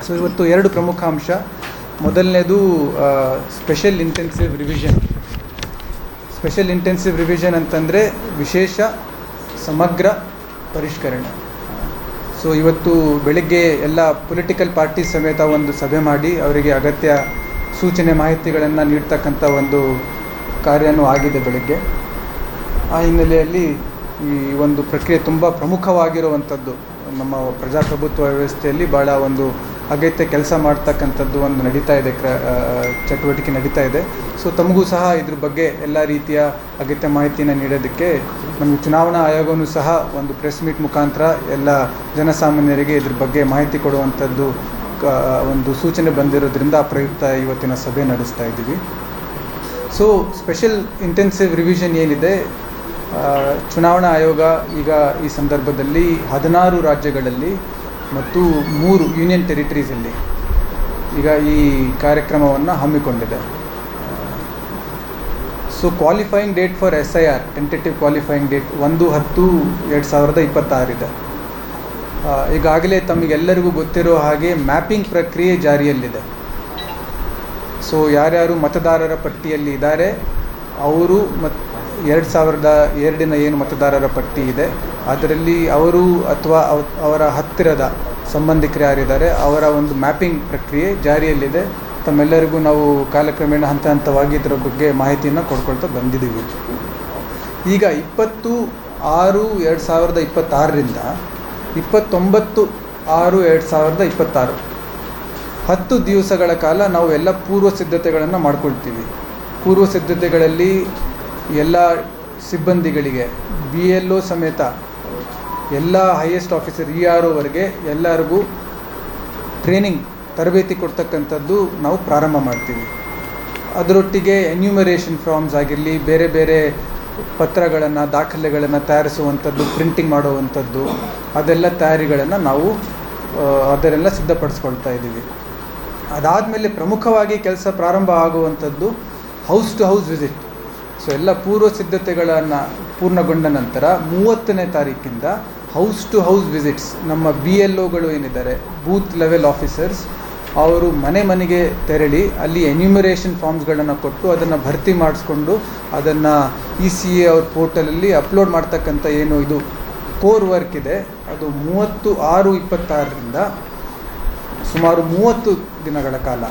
So ಇವತ್ತು ಎರಡು ಪ್ರಮುಖ ಅಂಶ. ಮೊದಲನೇದು special intensive revision. Special intensive revision ಅಂತಂದರೆ ವಿಶೇಷ ಸಮಗ್ರ ಪರಿಷ್ಕರಣೆ. ಸೊ ಇವತ್ತು ಬೆಳಗ್ಗೆ ಎಲ್ಲ ಪೊಲಿಟಿಕಲ್ ಪಾರ್ಟಿ ಸಮೇತ ಒಂದು ಸಭೆ ಮಾಡಿ ಅವರಿಗೆ ಅಗತ್ಯ ಸೂಚನೆ ಮಾಹಿತಿಗಳನ್ನು ನೀಡ್ತಕ್ಕಂಥ ಒಂದು ಕಾರ್ಯನೂ ಆಗಿದೆ ಬೆಳಗ್ಗೆ. ಆ ಹಿನ್ನೆಲೆಯಲ್ಲಿ ಈ ಒಂದು ಪ್ರಕ್ರಿಯೆ ತುಂಬ ಪ್ರಮುಖವಾಗಿರುವಂಥದ್ದು. ನಮ್ಮ ಪ್ರಜಾಪ್ರಭುತ್ವ ವ್ಯವಸ್ಥೆಯಲ್ಲಿ ಭಾಳ ಒಂದು ಅಗತ್ಯ ಕೆಲಸ ಮಾಡ್ತಕ್ಕಂಥದ್ದು ಒಂದು ನಡೀತಾ ಇದೆ, ಚಟುವಟಿಕೆ ನಡೀತಾ ಇದೆ. ಸೊ ತಮಗೂ ಸಹ ಇದ್ರ ಬಗ್ಗೆ ಎಲ್ಲ ರೀತಿಯ ಅಗತ್ಯ ಮಾಹಿತಿಯನ್ನು ನೀಡೋದಕ್ಕೆ ನಮಗೆ ಚುನಾವಣಾ ಆಯೋಗವೂ ಸಹ ಒಂದು ಪ್ರೆಸ್ ಮೀಟ್ ಮುಖಾಂತರ ಎಲ್ಲ ಜನಸಾಮಾನ್ಯರಿಗೆ ಇದ್ರ ಬಗ್ಗೆ ಮಾಹಿತಿ ಕೊಡುವಂಥದ್ದು ಒಂದು ಸೂಚನೆ ಬಂದಿರೋದ್ರಿಂದ ಪ್ರಯುಕ್ತ ಇವತ್ತಿನ ಸಭೆ ನಡೆಸ್ತಾ ಇದ್ದೀವಿ. ಸೊ ಸ್ಪೆಷಲ್ ಇಂಟೆನ್ಸಿವ್ ರಿವಿಷನ್ ಏನಿದೆ, ಚುನಾವಣಾ ಆಯೋಗ ಈಗ ಈ ಸಂದರ್ಭದಲ್ಲಿ 16 ರಾಜ್ಯಗಳಲ್ಲಿ ಮತ್ತು 3 ಯೂನಿಯನ್ ಟೆರಿಟರೀಸಲ್ಲಿ ಈಗ ಈ ಕಾರ್ಯಕ್ರಮವನ್ನು ಹಮ್ಮಿಕೊಂಡಿದೆ. So qualifying date for SIR, tentative qualifying date 1/10/2026 ಇದೆ. ಈಗಾಗಲೇ ತಮಗೆಲ್ಲರಿಗೂ ಗೊತ್ತಿರೋ ಹಾಗೆ ಮ್ಯಾಪಿಂಗ್ ಪ್ರಕ್ರಿಯೆ ಜಾರಿಯಲ್ಲಿದೆ. ಸೊ ಯಾರ್ಯಾರು ಮತದಾರರ ಪಟ್ಟಿಯಲ್ಲಿ ಇದ್ದಾರೆ ಅವರು 2002 ಏನು ಮತದಾರರ ಪಟ್ಟಿ ಇದೆ ಅದರಲ್ಲಿ ಅವರು ಅಥವಾ ಅವರ ಹತ್ತಿರದ ಸಂಬಂಧಿಕರು ಯಾರಿದ್ದಾರೆ ಅವರ ಒಂದು ಮ್ಯಾಪಿಂಗ್ ಪ್ರಕ್ರಿಯೆ ಜಾರಿಯಲ್ಲಿದೆ. ತಮ್ಮೆಲ್ಲರಿಗೂ ನಾವು ಕಾಲಕ್ರಮೇಣ ಹಂತ ಹಂತವಾಗಿ ಇದರ ಬಗ್ಗೆ ಮಾಹಿತಿಯನ್ನು ಕೊಡ್ಕೊಳ್ತಾ ಬಂದಿದ್ದೀವಿ. ಈಗ 20/6/2026ರಿಂದ 29/6/2026 10 ದಿವಸಗಳ ಕಾಲ ನಾವು ಎಲ್ಲ ಪೂರ್ವ ಸಿದ್ಧತೆಗಳನ್ನು ಮಾಡ್ಕೊಳ್ತೀವಿ. ಪೂರ್ವ ಸಿದ್ಧತೆಗಳಲ್ಲಿ ಎಲ್ಲ ಸಿಬ್ಬಂದಿಗಳಿಗೆ BLO ಸಮೇತ ಎಲ್ಲ ಹೈಯೆಸ್ಟ್ ಆಫೀಸರ್ EROವರೆಗೆ ಎಲ್ಲರಿಗೂ ಟ್ರೈನಿಂಗ್ ತರಬೇತಿ ಕೊಡ್ತಕ್ಕಂಥದ್ದು ನಾವು ಪ್ರಾರಂಭ ಮಾಡ್ತೀವಿ. ಅದರೊಟ್ಟಿಗೆ ಎನ್ಯೂಮರೇಷನ್ ಫಾರ್ಮ್ಸ್ ಆಗಿರಲಿ, ಬೇರೆ ಬೇರೆ ಪತ್ರಗಳನ್ನು ದಾಖಲೆಗಳನ್ನು ತಯಾರಿಸುವಂಥದ್ದು, ಪ್ರಿಂಟಿಂಗ್ ಮಾಡುವಂಥದ್ದು, ಅದೆಲ್ಲ ತಯಾರಿಗಳನ್ನು ನಾವು ಅದನ್ನೆಲ್ಲ ಸಿದ್ಧಪಡಿಸ್ಕೊಳ್ತಾ ಇದ್ದೀವಿ. ಅದಾದಮೇಲೆ ಪ್ರಮುಖವಾಗಿ ಕೆಲಸ ಪ್ರಾರಂಭ ಆಗುವಂಥದ್ದು house to house visit. So ಎಲ್ಲ ಪೂರ್ವ ಸಿದ್ಧತೆಗಳನ್ನು ಪೂರ್ಣಗೊಂಡ ನಂತರ 30ನೇ ತಾರೀಕಿಂದ ಹೌಸ್ ಟು ಹೌಸ್ ವಿಸಿಟ್ಸ್, ನಮ್ಮ BLOಗಳು ಏನಿದ್ದಾರೆ, ಬೂತ್ ಲೆವೆಲ್ ಆಫೀಸರ್ಸ್, ಅವರು ಮನೆ ಮನೆಗೆ ತೆರಳಿ ಅಲ್ಲಿ ಎನ್ಯೂಮರೇಷನ್ ಫಾರ್ಮ್ಸ್ಗಳನ್ನು ಕೊಟ್ಟು ಅದನ್ನು ಭರ್ತಿ ಮಾಡಿಸ್ಕೊಂಡು ಅದನ್ನು ECA ಅವ್ರ ಪೋರ್ಟಲಲ್ಲಿ ಅಪ್ಲೋಡ್ ಮಾಡ್ತಕ್ಕಂಥ ಏನು ಇದು ಕೋರ್ ವರ್ಕ್ ಇದೆ ಅದು 30/6/26ರಿಂದ ಸುಮಾರು 30 ದಿನಗಳ ಕಾಲ,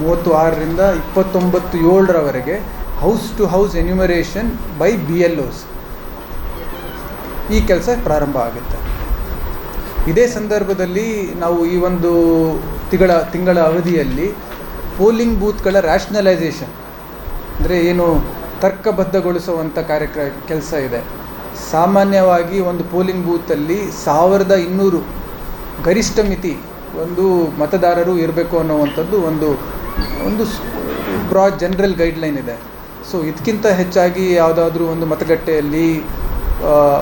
36ರಿಂದ 29/7ರವರೆಗೆ house to house enumeration by BLOs ಈ ಕೆಲಸ ಪ್ರಾರಂಭ ಆಗುತ್ತೆ. ಇದೇ ಸಂದರ್ಭದಲ್ಲಿ ನಾವು ಈ ಒಂದು ತಿಂಗಳ ಅವಧಿಯಲ್ಲಿ ಪೋಲಿಂಗ್ ಬೂತ್ಗಳ ರ್ಯಾಷನಲೈಸೇಷನ್ ಅಂದರೆ ಏನು ತರ್ಕಬದ್ಧಗೊಳಿಸುವಂಥ ಕೆಲಸ ಇದೆ. ಸಾಮಾನ್ಯವಾಗಿ ಒಂದು ಪೋಲಿಂಗ್ ಬೂತಲ್ಲಿ 1200 ಗರಿಷ್ಠ ಮಿತಿ ಒಂದು ಮತದಾರರು ಇರಬೇಕು ಅನ್ನುವಂಥದ್ದು ಒಂದು ಬ್ರಾಡ್ ಜನರಲ್ ಗೈಡ್ಲೈನ್ ಇದೆ. ಸೊ ಇದಕ್ಕಿಂತ ಹೆಚ್ಚಾಗಿ ಯಾವುದಾದ್ರೂ ಒಂದು ಮತಗಟ್ಟೆಯಲ್ಲಿ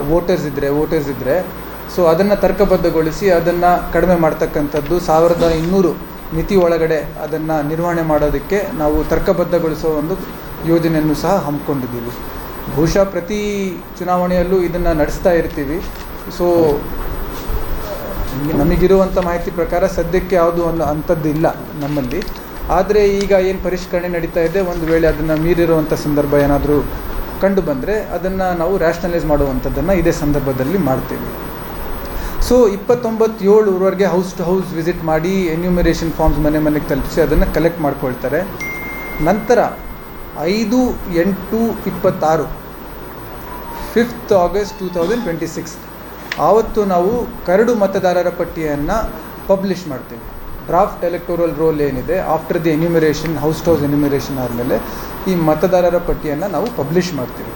ವೋಟರ್ಸ್ ಇದ್ದರೆ ಸೊ ಅದನ್ನು ತರ್ಕಬದ್ಧಗೊಳಿಸಿ ಅದನ್ನು ಕಡಿಮೆ ಮಾಡ್ತಕ್ಕಂಥದ್ದು 1200 ಮಿತಿ ಒಳಗಡೆ ಅದನ್ನು ನಿರ್ವಹಣೆ ಮಾಡೋದಕ್ಕೆ ನಾವು ತರ್ಕಬದ್ಧಗೊಳಿಸೋ ಒಂದು ಯೋಜನೆಯನ್ನು ಸಹ ಹಮ್ಮಿಕೊಂಡಿದ್ದೀವಿ. ಬಹುಶಃ ಪ್ರತಿ ಚುನಾವಣೆಯಲ್ಲೂ ಇದನ್ನು ನಡೆಸ್ತಾ ಇರ್ತೀವಿ. ಸೊ ನಮಗಿರುವಂಥ ಮಾಹಿತಿ ಪ್ರಕಾರ ಸದ್ಯಕ್ಕೆ ಯಾವುದೂ ಒಂದು ಅಂಥದ್ದು ಇಲ್ಲ ನಮ್ಮಲ್ಲಿ. ಆದರೆ ಈಗ ಏನು ಪರಿಷ್ಕರಣೆ ನಡೀತಾ ಇದೆ, ಒಂದು ವೇಳೆ ಅದನ್ನು ಮೀರಿರುವಂಥ ಸಂದರ್ಭ ಏನಾದರೂ ಕಂಡು ಬಂದರೆ ಅದನ್ನು ನಾವು ರ್ಯಾಷನಲೈಸ್ ಮಾಡುವಂಥದ್ದನ್ನು ಇದೇ ಸಂದರ್ಭದಲ್ಲಿ ಮಾಡ್ತೀವಿ. ಸೊ 29/7ವರೆಗೆ ಹೌಸ್ ಟು ಹೌಸ್ ವಿಸಿಟ್ ಮಾಡಿ ಎನ್ಯೂಮರೇಷನ್ ಫಾರ್ಮ್ಸ್ ಮನೆಗೆ ತಲುಪಿಸಿ ಅದನ್ನು ಕಲೆಕ್ಟ್ ಮಾಡ್ಕೊಳ್ತಾರೆ. ನಂತರ 5/8/26 5th August 2026 ಆವತ್ತು ನಾವು ಕರಡು ಮತದಾರರ ಪಟ್ಟಿಯನ್ನು ಪಬ್ಲಿಷ್ ಮಾಡ್ತೀವಿ. ಡ್ರಾಫ್ಟ್ ಎಲೆಕ್ಟೋರಲ್ ರೋಲ್ ಏನಿದೆ after the enumeration, house to house enumeration ಆದಮೇಲೆ ಈ ಮತದಾರರ ಪಟ್ಟಿಯನ್ನು ನಾವು ಪಬ್ಲಿಷ್ ಮಾಡ್ತೀವಿ.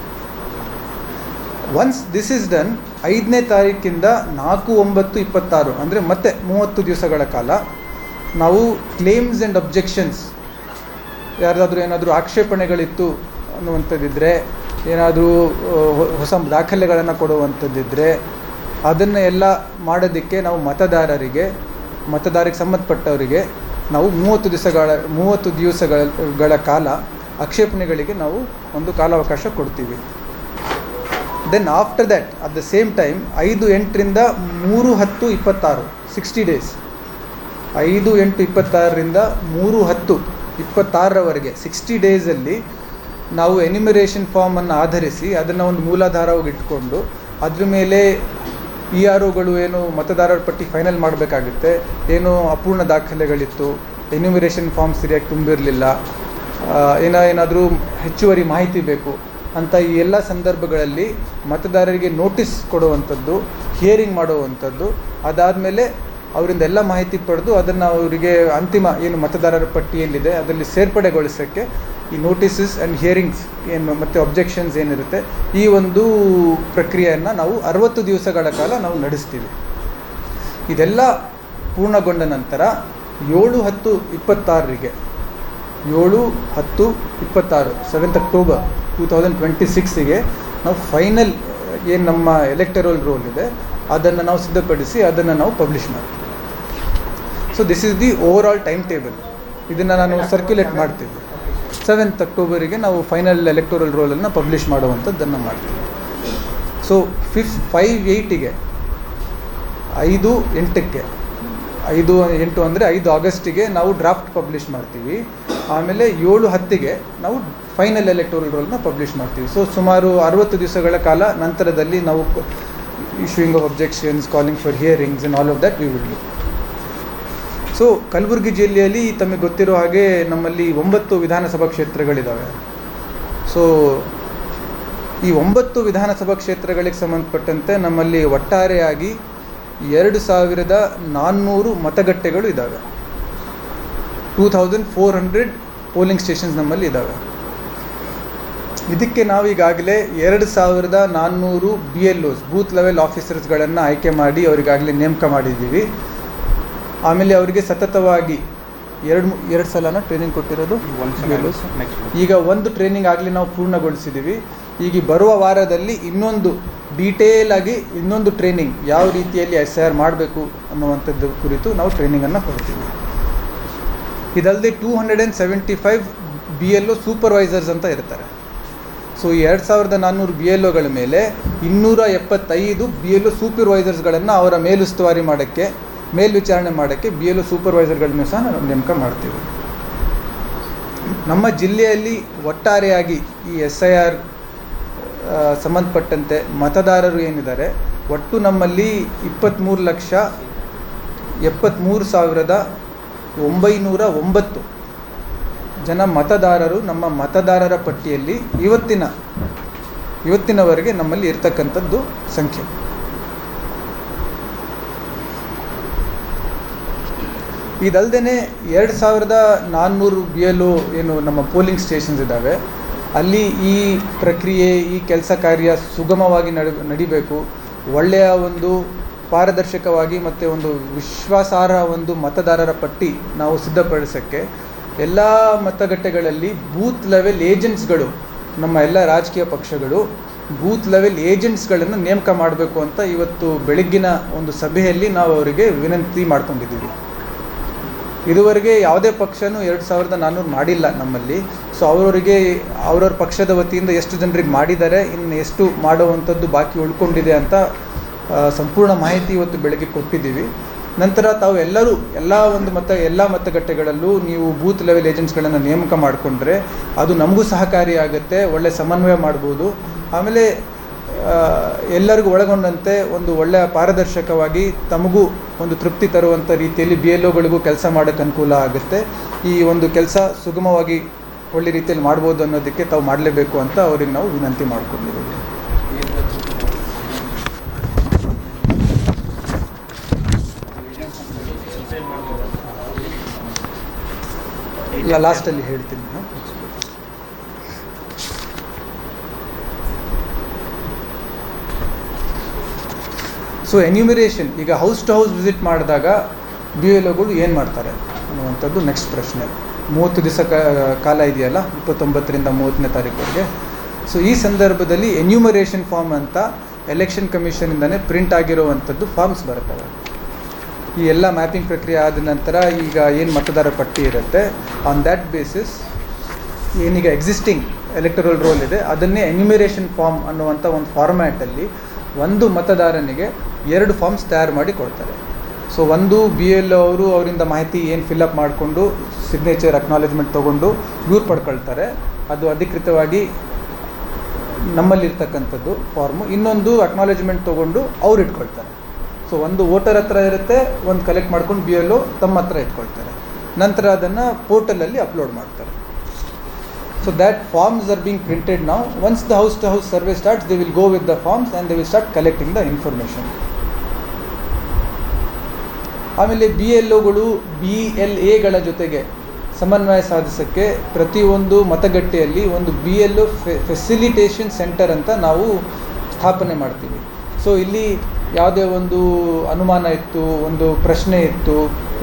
ಒನ್ಸ್ ದಿಸ್ ಈಸ್ ಡನ್ 5ನೇ ತಾರೀಕಿಂದ 4/9/26 ಅಂದರೆ ಮತ್ತೆ 30 ದಿವಸಗಳ ಕಾಲ ನಾವು ಕ್ಲೇಮ್ಸ್ ಆ್ಯಂಡ್ ಅಬ್ಜೆಕ್ಷನ್ಸ್, ಯಾರ್ದಾದ್ರೂ ಏನಾದರೂ ಆಕ್ಷೇಪಣೆಗಳಿತ್ತು ಅನ್ನುವಂಥದ್ದಿದ್ದರೆ, ಏನಾದರೂ ಹೊಸ ದಾಖಲೆಗಳನ್ನು ಕೊಡುವಂಥದ್ದಿದ್ದರೆ ಅದನ್ನು ಎಲ್ಲ ಮಾಡೋದಕ್ಕೆ ನಾವು ಮತದಾರರಿಗೆ ಸಂಬಂಧಪಟ್ಟವರಿಗೆ ನಾವು 30 ದಿವಸಗಳ ಕಾಲ ಆಕ್ಷೇಪಣೆಗಳಿಗೆ ನಾವು ಒಂದು ಕಾಲಾವಕಾಶ ಕೊಡ್ತೀವಿ. Then after that at the same time 5/8ರಿಂದ 3/10/26 60 ಡೇಸ್ 5/8/26ರಿಂದ 3/10/26ರವರೆಗೆ 60 ಡೇಸಲ್ಲಿ ನಾವು ಎನ್ಯುಮರೇಷನ್ ಫಾರ್ಮನ್ನು ಆಧರಿಸಿ ಅದನ್ನು ಒಂದು ಮೂಲಾಧಾರವಾಗಿ ಇಟ್ಕೊಂಡು ಅದ್ರ ಮೇಲೆ ಇ ಆರ್ ಒಗಳು ಏನು ಮತದಾರರ ಪಟ್ಟಿ ಫೈನಲ್ ಮಾಡಬೇಕಾಗುತ್ತೆ, ಏನು ಅಪೂರ್ಣ ದಾಖಲೆಗಳಿತ್ತು, ಎನ್ಯುಮರೇಷನ್ ಫಾರ್ಮ್ ಸರಿಯಾಗಿ ತುಂಬಿರಲಿಲ್ಲ, ಏನಾದರೂ ಹೆಚ್ಚುವರಿ ಮಾಹಿತಿ ಬೇಕು ಅಂತ ಈ ಎಲ್ಲ ಸಂದರ್ಭಗಳಲ್ಲಿ ಮತದಾರರಿಗೆ ನೋಟಿಸ್ ಕೊಡುವಂಥದ್ದು, ಹಿಯರಿಂಗ್ ಮಾಡುವಂಥದ್ದು, ಅದಾದಮೇಲೆ ಅವರಿಂದ ಎಲ್ಲ ಮಾಹಿತಿ ಪಡೆದು ಅದನ್ನು ಅವರಿಗೆ ಅಂತಿಮ ಏನು ಮತದಾರರ ಪಟ್ಟಿಯಲ್ಲಿದೆ ಅದರಲ್ಲಿ ಸೇರ್ಪಡೆಗೊಳಿಸೋಕ್ಕೆ ಈ ನೋಟಿಸಸ್ ಆ್ಯಂಡ್ ಹಿಯರಿಂಗ್ಸ್ ಏನು ಮತ್ತು ಒಬ್ಜೆಕ್ಷನ್ಸ್ ಏನಿರುತ್ತೆ ಈ ಒಂದು ಪ್ರಕ್ರಿಯೆಯನ್ನು ನಾವು 60 ದಿವಸಗಳ ಕಾಲ ನಾವು ನಡೆಸ್ತೀವಿ. ಇದೆಲ್ಲ ಪೂರ್ಣಗೊಂಡ ನಂತರ 7/10/26ರಿಗೆ 7/10/26 7th ಅಕ್ಟೋಬರ್ 2026ಗೆ ನಾವು ಫೈನಲ್ ಏನು ನಮ್ಮ ಎಲೆಕ್ಟರಲ್ ರೋಲ್ ಇದೆ ಅದನ್ನು ನಾವು ಸಿದ್ಧಪಡಿಸಿ ಅದನ್ನು ನಾವು ಪಬ್ಲಿಷ್ ಮಾಡ್ತೀವಿ. So this is the over all time table. ಇದನ್ನು ನಾನು ಸರ್ಕ್ಯುಲೇಟ್ ಮಾಡ್ತೀವಿ. 7th ಅಕ್ಟೋಬರಿಗೆ ನಾವು ಫೈನಲ್ ಎಲೆಕ್ಟೋರಲ್ ರೋಲನ್ನು ಪಬ್ಲಿಷ್ ಮಾಡುವಂಥದ್ದನ್ನು ಮಾಡ್ತೀವಿ. ಸೊ 5/8ಗೆ 5/8ಕ್ಕೆ 5/8 ಅಂದರೆ 5 ಆಗಸ್ಟಿಗೆ ನಾವು ಡ್ರಾಫ್ಟ್ ಪಬ್ಲಿಷ್ ಮಾಡ್ತೀವಿ. ಆಮೇಲೆ 7/10ಗೆ ನಾವು ಫೈನಲ್ ಎಲೆಕ್ಟೋರಲ್ ರೋಲ್ನ ಪಬ್ಲಿಷ್ ಮಾಡ್ತೀವಿ. ಸೊ ಸುಮಾರು 60 ದಿವಸಗಳ ಕಾಲ ನಂತರದಲ್ಲಿ ನಾವು issuing of objections, calling for hearings and all of that we will do. So Kalaburagi ಜಿಲ್ಲೆಯಲ್ಲಿ ತಮಗೆ ಗೊತ್ತಿರೋ ಹಾಗೆ ನಮ್ಮಲ್ಲಿ 9 ವಿಧಾನಸಭಾ ಕ್ಷೇತ್ರಗಳಿದ್ದಾವೆ. ಸೊ ಈ 9 ವಿಧಾನಸಭಾ ಕ್ಷೇತ್ರಗಳಿಗೆ ಸಂಬಂಧಪಟ್ಟಂತೆ ನಮ್ಮಲ್ಲಿ ಒಟ್ಟಾರೆಯಾಗಿ 2400 ಮತಗಟ್ಟೆಗಳು ಇದ್ದಾವೆ. 2400 ಪೋಲಿಂಗ್ ಸ್ಟೇಷನ್ಸ್ ನಮ್ಮಲ್ಲಿ ಇದ್ದಾವೆ. ಇದಕ್ಕೆ ನಾವೀಗಾಗಲೇ 2400 BLOs ಬೂತ್ ಲೆವೆಲ್ ಆಫೀಸರ್ಸ್ಗಳನ್ನು ಆಯ್ಕೆ ಮಾಡಿ ಅವರಿಗಾಗಲೇ ನೇಮಕ ಮಾಡಿದ್ದೀವಿ. ಆಮೇಲೆ ಅವರಿಗೆ ಸತತವಾಗಿ ಎರಡು ಸಲನ ಟ್ರೈನಿಂಗ್ ಕೊಟ್ಟಿರೋದು BLOs. ಈಗ ಒಂದು ಟ್ರೈನಿಂಗ್ ಆಗಲಿ ನಾವು ಪೂರ್ಣಗೊಳಿಸಿದ್ದೀವಿ. ಈಗ ಬರುವ ವಾರದಲ್ಲಿ ಇನ್ನೊಂದು ಡೀಟೇಲ್ ಆಗಿ ಇನ್ನೊಂದು ಟ್ರೈನಿಂಗ್ ಯಾವ ರೀತಿಯಲ್ಲಿ SIR ಮಾಡಬೇಕು ಅನ್ನುವಂಥದ್ದು ಕುರಿತು ನಾವು ಟ್ರೈನಿಂಗನ್ನು ಕೊಡ್ತೀವಿ. ಇದಲ್ಲದೆ 275 BLO ಸೂಪರ್ವೈಸರ್ಸ್ ಅಂತ ಇರ್ತಾರೆ. ಸೊ 2400 BLOಗಳ ಮೇಲೆ 275 BLO ಸೂಪರ್ವೈಸರ್ಸ್ಗಳನ್ನು ಅವರ ಮೇಲುಸ್ತುವಾರಿ ಮಾಡೋಕ್ಕೆ, ಮೇಲ್ವಿಚಾರಣೆ ಮಾಡೋಕ್ಕೆ BLO ಸೂಪರ್ವೈಸರ್ಗಳನ್ನೂ ಸಹ ನಾವು ನೇಮಕ ಮಾಡ್ತೀವಿ. ನಮ್ಮ ಜಿಲ್ಲೆಯಲ್ಲಿ ಒಟ್ಟಾರೆಯಾಗಿ ಈ SIR ಸಂಬಂಧಪಟ್ಟಂತೆ ಮತದಾರರು ಏನಿದ್ದಾರೆ ಒಟ್ಟು ನಮ್ಮಲ್ಲಿ 23,73,909 ಜನ ಮತದಾರರು ನಮ್ಮ ಮತದಾರರ ಪಟ್ಟಿಯಲ್ಲಿ ಇವತ್ತಿನವರೆಗೆ ನಮ್ಮಲ್ಲಿ ಇರ್ತಕ್ಕಂಥದ್ದು ಸಂಖ್ಯೆ. ಇದಲ್ಲದೆ 2400 BLO ಏನು ನಮ್ಮ ಪೋಲಿಂಗ್ ಸ್ಟೇಷನ್ಸ್ ಇದ್ದಾವೆ, ಅಲ್ಲಿ ಈ ಪ್ರಕ್ರಿಯೆ, ಈ ಕೆಲಸ ಕಾರ್ಯ ಸುಗಮವಾಗಿ ನಡಿಬೇಕು, ಒಳ್ಳೆಯ ಒಂದು ಪಾರದರ್ಶಕವಾಗಿ ಮತ್ತು ಒಂದು ವಿಶ್ವಾಸಾರ್ಹ ಒಂದು ಮತದಾರರ ಪಟ್ಟಿ ನಾವು ಸಿದ್ಧಪಡಿಸೋಕ್ಕೆ ಎಲ್ಲ ಮತಗಟ್ಟೆಗಳಲ್ಲಿ ಬೂತ್ ಲೆವೆಲ್ ಏಜೆಂಟ್ಸ್ಗಳು, ನಮ್ಮ ಎಲ್ಲ ರಾಜಕೀಯ ಪಕ್ಷಗಳು ಬೂತ್ ಲೆವೆಲ್ ಏಜೆಂಟ್ಸ್ಗಳನ್ನು ನೇಮಕ ಮಾಡಬೇಕು ಅಂತ ಇವತ್ತು ಬೆಳಗ್ಗಿನ ಒಂದು ಸಭೆಯಲ್ಲಿ ನಾವು ಅವರಿಗೆ ವಿನಂತಿ ಮಾಡ್ಕೊಂಡಿದ್ದೀವಿ. ಇದುವರೆಗೆ ಯಾವುದೇ ಪಕ್ಷನೂ 2400 ಮಾಡಿಲ್ಲ ನಮ್ಮಲ್ಲಿ. ಸೊ ಅವ್ರವ್ರ ಪಕ್ಷದ ವತಿಯಿಂದ ಎಷ್ಟು ಜನರಿಗೆ ಮಾಡಿದ್ದಾರೆ, ಇನ್ನು ಎಷ್ಟು ಮಾಡುವಂಥದ್ದು ಬಾಕಿ ಉಳ್ಕೊಂಡಿದೆ ಅಂತ ಸಂಪೂರ್ಣ ಮಾಹಿತಿ ಇವತ್ತು ಬೆಳಗ್ಗೆ ಕೊಟ್ಟಿದ್ದೀವಿ. ನಂತರ ತಾವು ಎಲ್ಲ ಮತಗಟ್ಟೆಗಳಲ್ಲೂ ನೀವು ಬೂತ್ ಲೆವೆಲ್ ಏಜೆಂಟ್ಸ್ಗಳನ್ನು ನೇಮಕ ಮಾಡಿಕೊಂಡ್ರೆ ಅದು ನಮಗೂ ಸಹಕಾರಿಯಾಗುತ್ತೆ, ಒಳ್ಳೆ ಸಮನ್ವಯ ಮಾಡ್ಬೋದು. ಆಮೇಲೆ ಎಲ್ಲರಿಗೂ ಒಳಗೊಂಡಂತೆ ಒಂದು ಒಳ್ಳೆಯ ಪಾರದರ್ಶಕವಾಗಿ ತಮಗೂ ಒಂದು ತೃಪ್ತಿ ತರುವಂಥ ರೀತಿಯಲ್ಲಿ BLOಗಳಿಗೂ ಕೆಲಸ ಮಾಡೋಕ್ಕೆ ಅನುಕೂಲ ಆಗುತ್ತೆ. ಈ ಒಂದು ಕೆಲಸ ಸುಗಮವಾಗಿ ಒಳ್ಳೆ ರೀತಿಯಲ್ಲಿ ಮಾಡ್ಬೋದು ಅನ್ನೋದಕ್ಕೆ ತಾವು ಮಾಡಲೇಬೇಕು ಅಂತ ಅವ್ರಿಗೆ ನಾವು ವಿನಂತಿ ಮಾಡ್ಕೊಂಡಿದ್ದೀವಿ. ಇಲ್ಲ, ಲಾಸ್ಟಲ್ಲಿ ಹೇಳ್ತೀನಿ. ಸೊ ಎನ್ಯುಮರೇಷನ್, ಈಗ ಹೌಸ್ ಟು ಹೌಸ್ ವಿಸಿಟ್ ಮಾಡಿದಾಗ BLOಗಳು ಏನು ಮಾಡ್ತಾರೆ ಅನ್ನುವಂಥದ್ದು ನೆಕ್ಸ್ಟ್ ಪ್ರಶ್ನೆ. 30 ದಿವಸ ಕಾಲ ಇದೆಯಲ್ಲ, 29ರಿಂದ 30ನೇ ತಾರೀಕುವರೆಗೆ. ಸೊ ಈ ಸಂದರ್ಭದಲ್ಲಿ ಎನ್ಯುಮರೇಷನ್ ಫಾರ್ಮ್ ಅಂತ ಎಲೆಕ್ಷನ್ ಕಮಿಷನಿಂದನೇ ಪ್ರಿಂಟ್ ಆಗಿರುವಂಥದ್ದು ಫಾರ್ಮ್ಸ್ ಬರ್ತವೆ. ಈ ಎಲ್ಲ ಮ್ಯಾಪಿಂಗ್ ಪ್ರಕ್ರಿಯೆ ಆದ ನಂತರ ಈಗ ಏನು ಮತದಾರ ಪಟ್ಟಿ ಇರುತ್ತೆ, ಆನ್ ದ್ಯಾಟ್ ಬೇಸಿಸ್ ಏನೀಗ ಎಕ್ಸಿಸ್ಟಿಂಗ್ ಎಲೆಕ್ಟರಲ್ ರೋಲ್ ಇದೆ ಅದನ್ನೇ ಎನ್ಯುಮರೇಷನ್ ಫಾರ್ಮ್ ಅನ್ನುವಂಥ ಒಂದು ಫಾರ್ಮ್ಯಾಟಲ್ಲಿ ಒಂದು ಮತದಾರನಿಗೆ 2 ಫಾರ್ಮ್ಸ್ ತಯಾರು ಮಾಡಿ ಕೊಡ್ತಾರೆ. ಸೊ ಒಂದು ಬಿ ಎಲ್ ಅವರು ಅವರಿಂದ ಮಾಹಿತಿ ಏನು ಫಿಲಪ್ ಮಾಡಿಕೊಂಡು ಸಿಗ್ನೇಚರ್ ಅಕ್ನಾಲೇಜ್ಮೆಂಟ್ ತೊಗೊಂಡು ಇವ್ರು ಪಡ್ಕೊಳ್ತಾರೆ, ಅದು ಅಧಿಕೃತವಾಗಿ ನಮ್ಮಲ್ಲಿರ್ತಕ್ಕಂಥದ್ದು ಫಾರ್ಮು. ಇನ್ನೊಂದು ಅಕ್ನಾಲೇಜ್ಮೆಂಟ್ ತೊಗೊಂಡು ಅವ್ರು ಇಟ್ಕೊಳ್ತಾರೆ. ಸೊ ಒಂದು ವೋಟರ್ ಹತ್ರ ಇರುತ್ತೆ, ಒಂದು ಕಲೆಕ್ಟ್ ಮಾಡ್ಕೊಂಡು ಬಿ ಎಲ್ ಒ ತಮ್ಮ ಹತ್ರ ಇಟ್ಕೊಳ್ತಾರೆ. ನಂತರ ಅದನ್ನು ಪೋರ್ಟಲಲ್ಲಿ ಅಪ್ಲೋಡ್ ಮಾಡ್ತಾರೆ. So that forms are being printed now. Once the house to house survey starts, they will go with the forms and they will start collecting the information. ಆಮೇಲೆ B L ಒಗಳು B L ಎಗಳ ಜೊತೆಗೆ ಸಮನ್ವಯ ಸಾಧಿಸೋಕ್ಕೆ ಪ್ರತಿಯೊಂದು ಮತಗಟ್ಟೆಯಲ್ಲಿ ಒಂದು B L O facilitation centre ಅಂತ ನಾವು ಸ್ಥಾಪನೆ ಮಾಡ್ತೀವಿ. ಸೊ ಇಲ್ಲಿ ಯಾವುದೇ ಒಂದು ಅನುಮಾನ ಇತ್ತು, ಒಂದು ಪ್ರಶ್ನೆ ಇತ್ತು,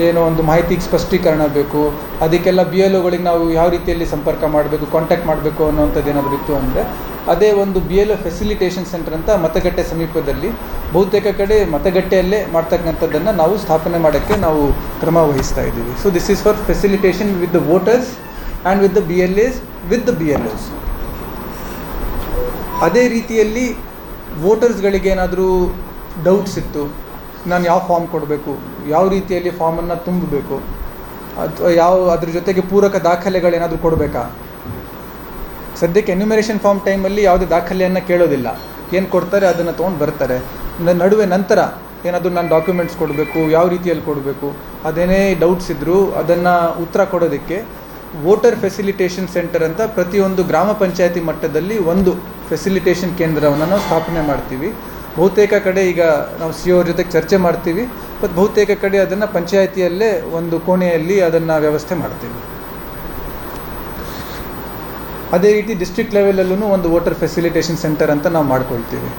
ಏನೋ ಒಂದು ಮಾಹಿತಿಗೆ ಸ್ಪಷ್ಟೀಕರಣ ಬೇಕು, ಅದಕ್ಕೆಲ್ಲ ಬಿ ಎಲ್ ಒಗಳಿಗೆ ನಾವು ಯಾವ ರೀತಿಯಲ್ಲಿ ಸಂಪರ್ಕ ಮಾಡಬೇಕು, ಕಾಂಟ್ಯಾಕ್ಟ್ ಮಾಡಬೇಕು ಅನ್ನೋವಂಥದ್ದು ಏನಾದರೂ ಇತ್ತು ಅಂದರೆ ಅದೇ ಒಂದು B L O facilitation centre ಅಂತ ಮತಗಟ್ಟೆ ಸಮೀಪದಲ್ಲಿ ಬಹುತೇಕ ಕಡೆ ಮತಗಟ್ಟೆಯಲ್ಲೇ ಮಾಡ್ತಕ್ಕಂಥದ್ದನ್ನು ನಾವು ಸ್ಥಾಪನೆ ಮಾಡೋಕ್ಕೆ ನಾವು ಕ್ರಮ ವಹಿಸ್ತಾ ಇದ್ದೀವಿ. So this is for facilitation with the voters and with the B L S with the B L Os. ಅದೇ ರೀತಿಯಲ್ಲಿ ವೋಟರ್ಸ್ಗಳಿಗೆ ಏನಾದರೂ ಡೌಟ್ಸ್ ಇತ್ತು, ನಾನು ಯಾವ ಫಾರ್ಮ್ ಕೊಡಬೇಕು, ಯಾವ ರೀತಿಯಲ್ಲಿ ಫಾರ್ಮನ್ನು ತುಂಬಬೇಕು, ಅಥವಾ ಅದ್ರ ಜೊತೆಗೆ ಪೂರಕ ದಾಖಲೆಗಳೇನಾದರೂ ಕೊಡಬೇಕಾ. ಸದ್ಯಕ್ಕೆ ಎನ್ಯುಮರೇಷನ್ ಫಾರ್ಮ್ ಟೈಮಲ್ಲಿ ಯಾವುದೇ ದಾಖಲೆಯನ್ನು ಕೇಳೋದಿಲ್ಲ, ಏನು ಕೊಡ್ತಾರೆ ಅದನ್ನು ತೊಗೊಂಡು ಬರ್ತಾರೆ. ನಡುವೆ ನಂತರ ಏನಾದರೂ ನಾನು ಡಾಕ್ಯುಮೆಂಟ್ಸ್ ಕೊಡಬೇಕು, ಯಾವ ರೀತಿಯಲ್ಲಿ ಕೊಡಬೇಕು, ಅದೇನೇ ಡೌಟ್ಸ್ ಇದ್ದರೂ ಅದನ್ನು ಉತ್ತರ ಕೊಡೋದಕ್ಕೆ ವೋಟರ್ ಫೆಸಿಲಿಟೇಷನ್ ಸೆಂಟರ್ ಅಂತ ಪ್ರತಿಯೊಂದು ಗ್ರಾಮ ಪಂಚಾಯತಿ ಮಟ್ಟದಲ್ಲಿ ಒಂದು ಫೆಸಿಲಿಟೇಷನ್ ಕೇಂದ್ರವನ್ನು ನಾವು ಸ್ಥಾಪನೆ ಮಾಡ್ತೀವಿ. ಬಹುತೇಕ ಕಡೆ ಈಗ ನಾವು ಸಿ ಅವ್ರ ಜೊತೆಗೆ ಚರ್ಚೆ ಮಾಡ್ತೀವಿ, ಮತ್ತು ಬಹುತೇಕ ಕಡೆ ಅದನ್ನು ಪಂಚಾಯತಿಯಲ್ಲೇ ಒಂದು ಕೋಣೆಯಲ್ಲಿ ಅದನ್ನು ವ್ಯವಸ್ಥೆ ಮಾಡ್ತೀವಿ. ಅದೇ ರೀತಿ ಡಿಸ್ಟ್ರಿಕ್ಟ್ ಲೆವೆಲಲ್ಲೂ ಒಂದು ವೋಟರ್ ಫೆಸಿಲಿಟೇಷನ್ ಸೆಂಟರ್ ಅಂತ ನಾವು ಮಾಡ್ಕೊಳ್ತೀವಿ.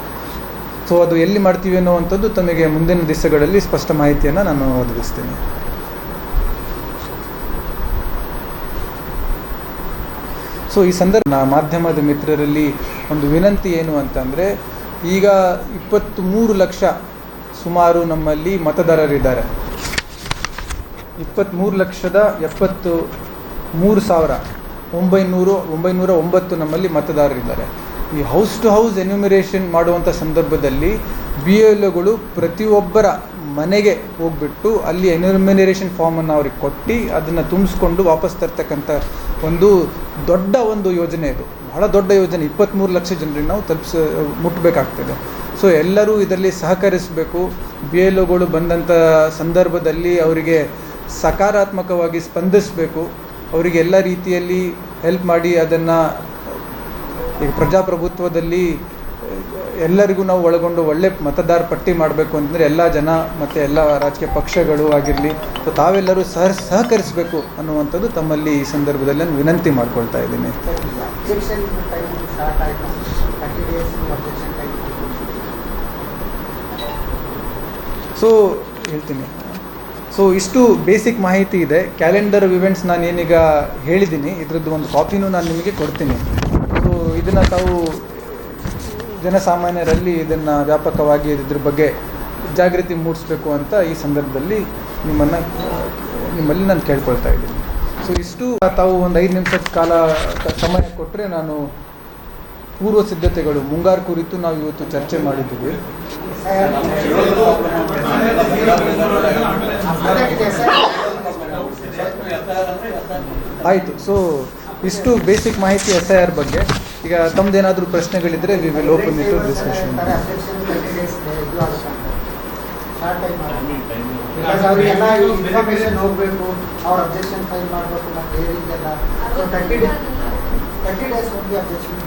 ಸೊ ಅದು ಎಲ್ಲಿ ಮಾಡ್ತೀವಿ ಅನ್ನುವಂಥದ್ದು ತಮಗೆ ಮುಂದಿನ ದಿವಸಗಳಲ್ಲಿ ಸ್ಪಷ್ಟ ಮಾಹಿತಿಯನ್ನು ನಾನು ಒದಗಿಸ್ತೀನಿ. ಸೊ ಈ ಸಂದರ್ಭ ಮಾಧ್ಯಮದ ಮಿತ್ರರಲ್ಲಿ ಒಂದು ವಿನಂತಿ ಏನು ಅಂತಂದರೆ, ಈಗ 23 ಲಕ್ಷ ಸುಮಾರು ನಮ್ಮಲ್ಲಿ ಮತದಾರರಿದ್ದಾರೆ. 23,73,909 ನಮ್ಮಲ್ಲಿ ಮತದಾರರಿದ್ದಾರೆ. ಈ ಹೌಸ್ ಟು ಹೌಸ್ ಎನ್ಯುಮರೇಷನ್ ಮಾಡುವಂಥ ಸಂದರ್ಭದಲ್ಲಿ ಬಿ ಎಲ್ ಒಗಳು ಪ್ರತಿಯೊಬ್ಬರ ಮನೆಗೆ ಹೋಗ್ಬಿಟ್ಟು ಅಲ್ಲಿ ಎನ್ಯುಮರೇಷನ್ ಫಾರ್ಮನ್ನು ಅವ್ರಿಗೆ ಕೊಟ್ಟು ಅದನ್ನು ತುಂಬಿಸ್ಕೊಂಡು ವಾಪಸ್ ತರ್ತಕ್ಕಂಥ ಒಂದು ದೊಡ್ಡ ಒಂದು ಯೋಜನೆ ಇದು, ಬಹಳ ದೊಡ್ಡ ಯೋಜನೆ. 23 ಲಕ್ಷ ಜನರಿಗೆ ನಾವು ಮುಟ್ಟಬೇಕಾಗ್ತದೆ. ಸೊ ಎಲ್ಲರೂ ಇದರಲ್ಲಿ ಸಹಕರಿಸಬೇಕು. ಬಿ ಎಲ್ ಒಗಳು ಬಂದಂಥ ಸಂದರ್ಭದಲ್ಲಿ ಅವರಿಗೆ ಸಕಾರಾತ್ಮಕವಾಗಿ ಸ್ಪಂದಿಸಬೇಕು, ಅವರಿಗೆ ಎಲ್ಲ ರೀತಿಯಲ್ಲಿ ಹೆಲ್ಪ್ ಮಾಡಿ ಅದನ್ನು ಈಗ ಪ್ರಜಾಪ್ರಭುತ್ವದಲ್ಲಿ ಎಲ್ಲರಿಗೂ ನಾವು ಒಳಗೊಂಡು ಒಳ್ಳೆ ಮತದಾರ ಪಟ್ಟಿ ಮಾಡಬೇಕು ಅಂತಂದರೆ ಎಲ್ಲ ಜನ ಮತ್ತು ಎಲ್ಲ ರಾಜಕೀಯ ಪಕ್ಷಗಳು ಆಗಿರಲಿ, ಸೊ ತಾವೆಲ್ಲರೂ ಸಹಕರಿಸಬೇಕು ಅನ್ನುವಂಥದ್ದು ತಮ್ಮಲ್ಲಿ ಈ ಸಂದರ್ಭದಲ್ಲಿ ನಾನು ವಿನಂತಿ ಮಾಡ್ಕೊಳ್ತಾ ಇದ್ದೀನಿ. ಸೊ ಹೇಳ್ತೀನಿ. ಸೊ ಇಷ್ಟು ಬೇಸಿಕ್ ಮಾಹಿತಿ ಇದೆ. ಕ್ಯಾಲೆಂಡರ್ ಇವೆಂಟ್ಸ್ ನಾನು ಏನೀಗ ಹೇಳಿದ್ದೀನಿ, ಇದರದ್ದು ಒಂದು ಕಾಪಿನೂ ನಾನು ನಿಮಗೆ ಕೊಡ್ತೀನಿ. ಸೊ ಇದನ್ನು ತಾವು ಜನಸಾಮಾನ್ಯರಲ್ಲಿ ಇದನ್ನು ವ್ಯಾಪಕವಾಗಿ ಇದ್ರ ಬಗ್ಗೆ ಜಾಗೃತಿ ಮೂಡಿಸಬೇಕು ಅಂತ ಈ ಸಂದರ್ಭದಲ್ಲಿ ನಿಮ್ಮಲ್ಲಿ ನಾನು ಕೇಳ್ಕೊಳ್ತಾ ಇದ್ದೀನಿ. ಸೊ ಇಷ್ಟು ತಾವು ಒಂದು 5 ನಿಮಿಷದ ಕಾಲ ಸಮಯ ಕೊಟ್ಟರೆ ನಾನು ಪೂರ್ವ ಸಿದ್ಧತೆಗಳು ಮುಂಗಾರು ಕುರಿತು ನಾವು ಇವತ್ತು ಚರ್ಚೆ ಮಾಡಿದ್ದೀವಿ. ಆಯಿತು. ಸೊ ಇಷ್ಟು ಬೇಸಿಕ್ ಮಾಹಿತಿ SIR ಬಗ್ಗೆ. ಈಗ ತಮ್ಮದೇನಾದರೂ ಪ್ರಶ್ನೆಗಳಿದ್ದರೆ we will open it to discussion.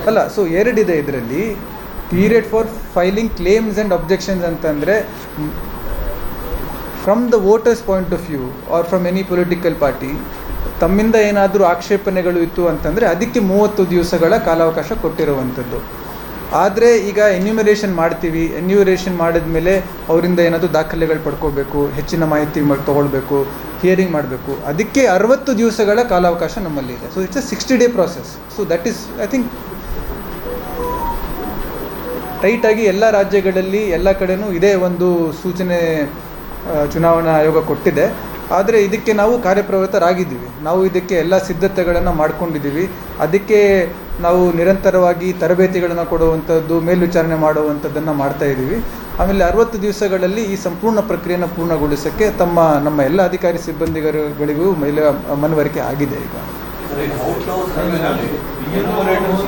ಅಲ್ಲ, ಸೊ 2 ಇದೆ ಇದರಲ್ಲಿ. Period for filing claims and objections ಅಂತಂದರೆ from the voters point of view or from any political party ತಮ್ಮಿಂದ ಏನಾದರೂ ಆಕ್ಷೇಪಣೆಗಳು ಇತ್ತು ಅಂತಂದರೆ ಅದಕ್ಕೆ 30 ದಿವಸಗಳ ಕಾಲಾವಕಾಶ ಕೊಟ್ಟಿರುವಂಥದ್ದು. ಆದರೆ ಈಗ ಎನ್ಯುಮರೇಷನ್ ಮಾಡ್ತೀವಿ, ಎನ್ಯುಮರೇಷನ್ ಮಾಡಿದ ಮೇಲೆ ಅವರಿಂದ ಏನಾದರೂ ದಾಖಲೆಗಳು ಪಡ್ಕೋಬೇಕು, ಹೆಚ್ಚಿನ ಮಾಹಿತಿ ತೊಗೊಳ್ಬೇಕು, ಹಿಯರಿಂಗ್ ಮಾಡಬೇಕು, ಅದಕ್ಕೆ 60 ದಿವಸಗಳ ಕಾಲಾವಕಾಶ ನಮ್ಮಲ್ಲಿ ಇದೆ. So it's a 60 day process. So that is I think ಟೈಟಾಗಿ ಎಲ್ಲ ರಾಜ್ಯಗಳಲ್ಲಿ ಎಲ್ಲ ಕಡೆನೂ ಇದೇ ಒಂದು ಸೂಚನೆ ಚುನಾವಣಾ ಆಯೋಗ ಕೊಟ್ಟಿದೆ. ಆದರೆ ಇದಕ್ಕೆ ನಾವು ಕಾರ್ಯಪ್ರವೃತ್ತರಾಗಿದ್ದೀವಿ. ನಾವು ಇದಕ್ಕೆ ಎಲ್ಲ ಸಿದ್ಧತೆಗಳನ್ನು ಮಾಡ್ಕೊಂಡಿದ್ದೀವಿ. ಅದಕ್ಕೆ ನಾವು ನಿರಂತರವಾಗಿ ತರಬೇತಿಗಳನ್ನು ಕೊಡುವಂಥದ್ದು, ಮೇಲ್ವಿಚಾರಣೆ ಮಾಡುವಂಥದ್ದನ್ನು ಮಾಡ್ತಾ ಇದ್ದೀವಿ. ಆಮೇಲೆ 60 ದಿವಸಗಳಲ್ಲಿ ಈ ಸಂಪೂರ್ಣ ಪ್ರಕ್ರಿಯೆಯನ್ನು ಪೂರ್ಣಗೊಳಿಸೋಕ್ಕೆ ನಮ್ಮ ಎಲ್ಲ ಅಧಿಕಾರಿ ಸಿಬ್ಬಂದಿಗಳಿಗೂ ಮನವರಿಕೆ ಆಗಿದೆ. ಈಗ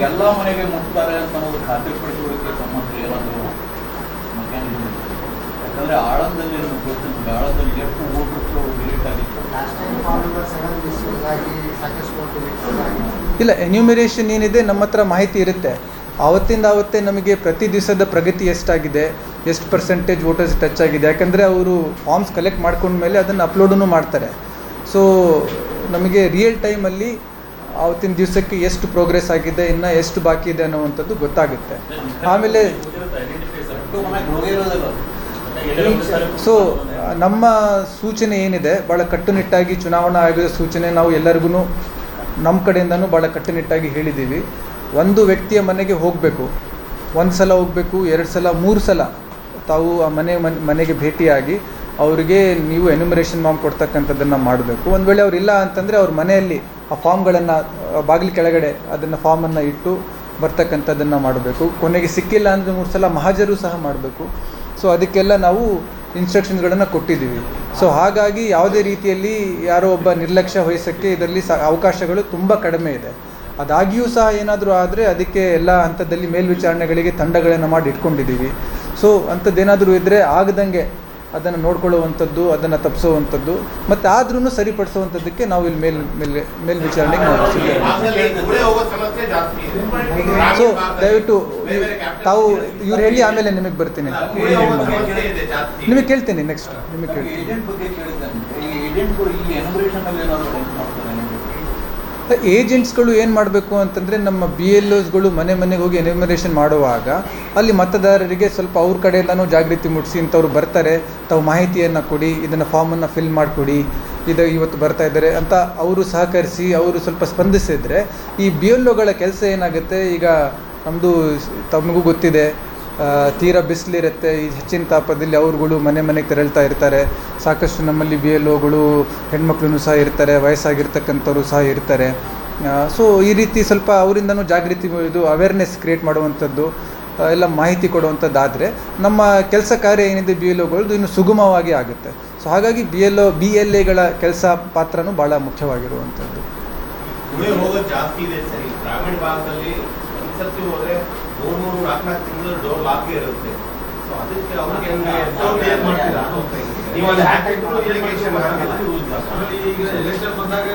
ಎಲ್ಲ ಮನೆಗೆ ಮುಟ್ತಾರೆ ಅಂತ ಅನ್ನೋದು ಖಾತ್ರಿಪಡಿಸುವುದಕ್ಕೆ ಸಂಬಂಧ ಏನಾದರೂ ಯಾಕಂದರೆ ಆಳಂದಲ್ಲಿ ಗೊತ್ತಿಲ್ಲ, ಆಳಂದಲ್ಲಿ ಎಷ್ಟು ವೋಟರ್ಸ್ ಡಿಲೀಟ್ ಆಗಿತ್ತು. ಇಲ್ಲ, ಎನ್ಯೂಮರೇಷನ್ ಏನಿದೆ ನಮ್ಮ ಹತ್ರ ಮಾಹಿತಿ ಇರುತ್ತೆ. ಆವತ್ತಿಂದ ಆವತ್ತೇ ನಮಗೆ ಪ್ರತಿ ದಿವಸದ ಪ್ರಗತಿ ಎಷ್ಟಾಗಿದೆ, ಎಷ್ಟು ಪರ್ಸೆಂಟೇಜ್ ವೋಟರ್ಸ್ ಟಚ್ ಆಗಿದೆ, ಯಾಕಂದರೆ ಅವರು ಫಾರ್ಮ್ಸ್ ಕಲೆಕ್ಟ್ ಮಾಡ್ಕೊಂಡ್ಮೇಲೆ ಅದನ್ನು ಅಪ್ಲೋಡೂ ಮಾಡ್ತಾರೆ. ಸೊ ನಮಗೆ ರಿಯಲ್ ಟೈಮಲ್ಲಿ ಆವತ್ತಿನ ದಿವಸಕ್ಕೆ ಎಷ್ಟು ಪ್ರೋಗ್ರೆಸ್ ಆಗಿದೆ, ಇನ್ನು ಎಷ್ಟು ಬಾಕಿ ಇದೆ ಅನ್ನುವಂಥದ್ದು ಗೊತ್ತಾಗುತ್ತೆ. ಆಮೇಲೆ ಸೊ ನಮ್ಮ ಸೂಚನೆ ಏನಿದೆ, ಭಾಳ ಕಟ್ಟುನಿಟ್ಟಾಗಿ ಚುನಾವಣಾ ಆಯೋಗದ ಸೂಚನೆ ನಾವು ಎಲ್ಲರಿಗೂ ನಮ್ಮ ಕಡೆಯಿಂದನೂ ಭಾಳ ಕಟ್ಟುನಿಟ್ಟಾಗಿ ಹೇಳಿದ್ದೀವಿ. ಒಂದು ವ್ಯಕ್ತಿಯ ಮನೆಗೆ ಹೋಗಬೇಕು, 1 ಸಲ ಹೋಗಬೇಕು, 2 ಸಲ 3 ಸಲ ತಾವು ಆ ಮನೆಗೆ ಭೇಟಿಯಾಗಿ ಅವರಿಗೆ ನೀವು ಎನ್ಯುಮರೇಷನ್ ಫಾರ್ಮ್ ಕೊಡ್ತಕ್ಕಂಥದ್ದನ್ನು ಮಾಡಬೇಕು. ಒಂದು ವೇಳೆ ಅವರಿಲ್ಲ ಅಂತಂದರೆ ಅವ್ರ ಮನೆಯಲ್ಲಿ ಆ ಫಾರ್ಮ್ಗಳನ್ನು ಬಾಗಿಲು ಕೆಳಗಡೆ ಅದನ್ನು ಫಾರ್ಮನ್ನು ಇಟ್ಟು ಬರ್ತಕ್ಕಂಥದ್ದನ್ನು ಮಾಡಬೇಕು. ಕೊನೆಗೆ ಸಿಕ್ಕಿಲ್ಲ ಅಂದರೆ 3 ಸಲ ಮಹಾಜರು ಸಹ ಮಾಡಬೇಕು. ಸೊ ಅದಕ್ಕೆಲ್ಲ ನಾವು ಇನ್ಸ್ಟ್ರಕ್ಷನ್ಗಳನ್ನು ಕೊಟ್ಟಿದ್ದೀವಿ. ಸೊ ಹಾಗಾಗಿ ಯಾವುದೇ ರೀತಿಯಲ್ಲಿ ಯಾರೋ ಒಬ್ಬ ನಿರ್ಲಕ್ಷ್ಯ ವಹಿಸೋಕ್ಕೆ ಇದರಲ್ಲಿ ಅವಕಾಶಗಳು ತುಂಬ ಕಡಿಮೆ ಇದೆ. ಅದಾಗಿಯೂ ಸಹ ಏನಾದರೂ ಆದರೆ ಅದಕ್ಕೆ ಎಲ್ಲ ಹಂತದಲ್ಲಿ ಮೇಲ್ವಿಚಾರಣೆಗಳಿಗೆ ತಂಡಗಳನ್ನು ಮಾಡಿ ಇಟ್ಕೊಂಡಿದ್ದೀವಿ. ಸೊ ಅಂಥದ್ದೇನಾದರೂ ಇದ್ದರೆ ಆಗದಂಗೆ ಅದನ್ನು ನೋಡ್ಕೊಳ್ಳುವಂಥದ್ದು, ಅದನ್ನು ತಪ್ಪಿಸುವಂಥದ್ದು, ಮತ್ತು ಆದ್ರೂ ಸರಿಪಡಿಸುವಂಥದ್ದಕ್ಕೆ ನಾವು ಇಲ್ಲಿ ಮೇಲ್ವಿಚಾರಣೆಗೆ ನಾವು ಸಿಗ್ತೇವೆ. ಸೊ ದಯವಿಟ್ಟು ತಾವು ಇವ್ರು ಹೇಳಿ, ಆಮೇಲೆ ನಿಮಗೆ ಬರ್ತೀನಿ, ನಿಮಗೆ ಕೇಳ್ತೀನಿ. ನೆಕ್ಸ್ಟ್ ನಿಮಗೆ ಕೇಳ್ತೀನಿ. ಏಜೆಂಟ್ಸ್ಗಳು ಏನು ಮಾಡಬೇಕು ಅಂತಂದರೆ, ನಮ್ಮ BLOಸ್ಗಳು ಮನೆಗೆ ಹೋಗಿ ಎನ್ಯುಮರೇಷನ್ ಮಾಡುವಾಗ ಅಲ್ಲಿ ಮತದಾರರಿಗೆ ಸ್ವಲ್ಪ ಅವ್ರ ಕಡೆಯಿಂದನೂ ಜಾಗೃತಿ ಮೂಡಿಸಿ, ಇಂಥವ್ರು ಬರ್ತಾರೆ, ತಾವು ಮಾಹಿತಿಯನ್ನು ಕೊಡಿ, ಇದನ್ನು ಫಾರ್ಮನ್ನು ಫಿಲ್ ಮಾಡಿಕೊಡಿ, ಇದು ಇವತ್ತು ಬರ್ತಾ ಇದ್ದಾರೆ ಅಂತ ಅವರು ಸಹಕರಿಸಿ ಅವರು ಸ್ವಲ್ಪ ಸ್ಪಂದಿಸಿದರೆ ಈ BLOಗಳ ಕೆಲಸ ಏನಾಗುತ್ತೆ. ಈಗ ನಮ್ಮದು ತಮಗೂ ಗೊತ್ತಿದೆ, ತೀರಾ ಬಿಸಿಲಿರುತ್ತೆ, ಈ ಹೆಚ್ಚಿನ ತಾಪದಲ್ಲಿ ಅವ್ರುಗಳು ಮನೆಗೆ ತೆರಳ್ತಾ ಇರ್ತಾರೆ. ಸಾಕಷ್ಟು ನಮ್ಮಲ್ಲಿ BLOಗಳು ಹೆಣ್ಮಕ್ಳು ಸಹ ಇರ್ತಾರೆ, ವಯಸ್ಸಾಗಿರ್ತಕ್ಕಂಥವ್ರು ಸಹ ಇರ್ತಾರೆ. ಸೊ ಈ ರೀತಿ ಸ್ವಲ್ಪ ಅವರಿಂದನೂ ಜಾಗೃತಿ, ಇದು ಅವೇರ್ನೆಸ್ ಕ್ರಿಯೇಟ್ ಮಾಡುವಂಥದ್ದು, ಎಲ್ಲ ಮಾಹಿತಿ ಕೊಡುವಂಥದ್ದಾದರೆ ನಮ್ಮ ಕೆಲಸ ಕಾರ್ಯ ಏನಿದೆ BLOಗಳದ್ದು ಇನ್ನೂ ಸುಗಮವಾಗಿ ಆಗುತ್ತೆ. ಸೊ ಹಾಗಾಗಿ BLAಗಳ ಕೆಲಸ ಪಾತ್ರನೂ ಭಾಳ ಮುಖ್ಯವಾಗಿರುವಂಥದ್ದು. ಜಾಸ್ತಿ ಇದೆ ಸರಿ. ಗ್ರಾಮೀಣ ಭಾಗದಲ್ಲಿ ಒಂದ್ಸತಿ ಹೋದರೆ 3-4 ತಿಂಗಳು ಡೋರ್ ಲಾಕ್ ಇರುತ್ತೆ. ಸೊ ಅದಕ್ಕೆ ಅವ್ರಿಗೆ ಏನ್ ಮಾಡ್ತೀರಾ ನೀವು ಅಲ್ಲಿ ಹಾಕಿದ್ರು ಎಲೆಕ್ಷನ್ ಈಗ ಎಲೆಕ್ಷನ್ ಬಂದಾಗ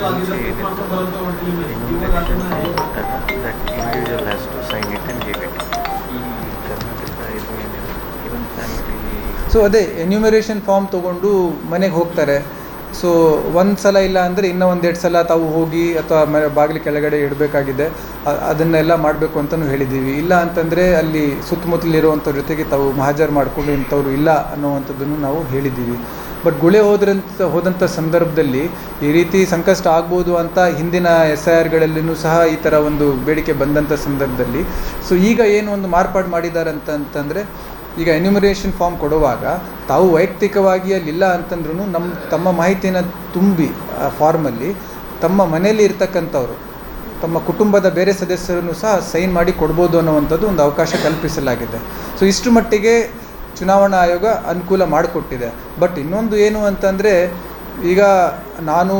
ಸೊ ಅದೇ ಎನ್ಯುಮರೇಷನ್ ಫಾರ್ಮ್ ತೊಗೊಂಡು ಮನೆಗೆ ಹೋಗ್ತಾರೆ. ಸೊ 1 ಸಲ ಇಲ್ಲ ಅಂದರೆ ಇನ್ನೂ 1-2 ಸಲ ತಾವು ಹೋಗಿ ಅಥವಾ ಬಾಗಿಲು ಕೆಳಗಡೆ ಇಡಬೇಕಾಗಿದೆ, ಅದನ್ನೆಲ್ಲ ಮಾಡಬೇಕು ಅಂತಲೂ ಹೇಳಿದ್ದೀವಿ. ಇಲ್ಲ ಅಂತಂದರೆ ಅಲ್ಲಿ ಸುತ್ತಮುತ್ತಲಿರುವಂಥವ್ರ ಜೊತೆಗೆ ತಾವು ಮಹಾಜರು ಮಾಡಿಕೊಂಡು ಇಂಥವ್ರು ಇಲ್ಲ ಅನ್ನೋವಂಥದ್ದನ್ನು ನಾವು ಹೇಳಿದ್ದೀವಿ. ಬಟ್ ಗುಳೆ ಹೋದಂಥ ಸಂದರ್ಭದಲ್ಲಿ ಈ ರೀತಿ ಸಂಕಷ್ಟ ಆಗ್ಬೋದು ಅಂತ ಹಿಂದಿನ SIRಗಳಲ್ಲಿನೂ ಸಹ ಈ ಥರ ಒಂದು ಬೇಡಿಕೆ ಬಂದಂಥ ಸಂದರ್ಭದಲ್ಲಿ ಸೊ ಈಗ ಏನು ಒಂದು ಮಾರ್ಪಾಡು ಮಾಡಿದ್ದಾರೆ ಅಂತಂದರೆ, ಈಗ ಎನ್ಯುಮರೇಷನ್ ಫಾರ್ಮ್ ಕೊಡುವಾಗ ತಾವು ವೈಯಕ್ತಿಕವಾಗಿ ಅಲ್ಲಿಲ್ಲ ಅಂತಂದ್ರೂ ತಮ್ಮ ಮಾಹಿತಿಯನ್ನು ತುಂಬಿ ಫಾರ್ಮಲ್ಲಿ ತಮ್ಮ ಮನೆಯಲ್ಲಿ ಇರ್ತಕ್ಕಂಥವ್ರು ತಮ್ಮ ಕುಟುಂಬದ ಬೇರೆ ಸದಸ್ಯರನ್ನು ಸಹ ಸೈನ್ ಮಾಡಿ ಕೊಡ್ಬೋದು ಅನ್ನುವಂಥದ್ದು ಒಂದು ಅವಕಾಶ ಕಲ್ಪಿಸಲಾಗಿದೆ. ಸೊ ಇಷ್ಟು ಮಟ್ಟಿಗೆ ಚುನಾವಣಾ ಆಯೋಗ ಅನುಕೂಲ ಮಾಡಿಕೊಟ್ಟಿದೆ. ಬಟ್ ಇನ್ನೊಂದು ಏನು ಅಂತಂದರೆ, ಈಗ ನಾನು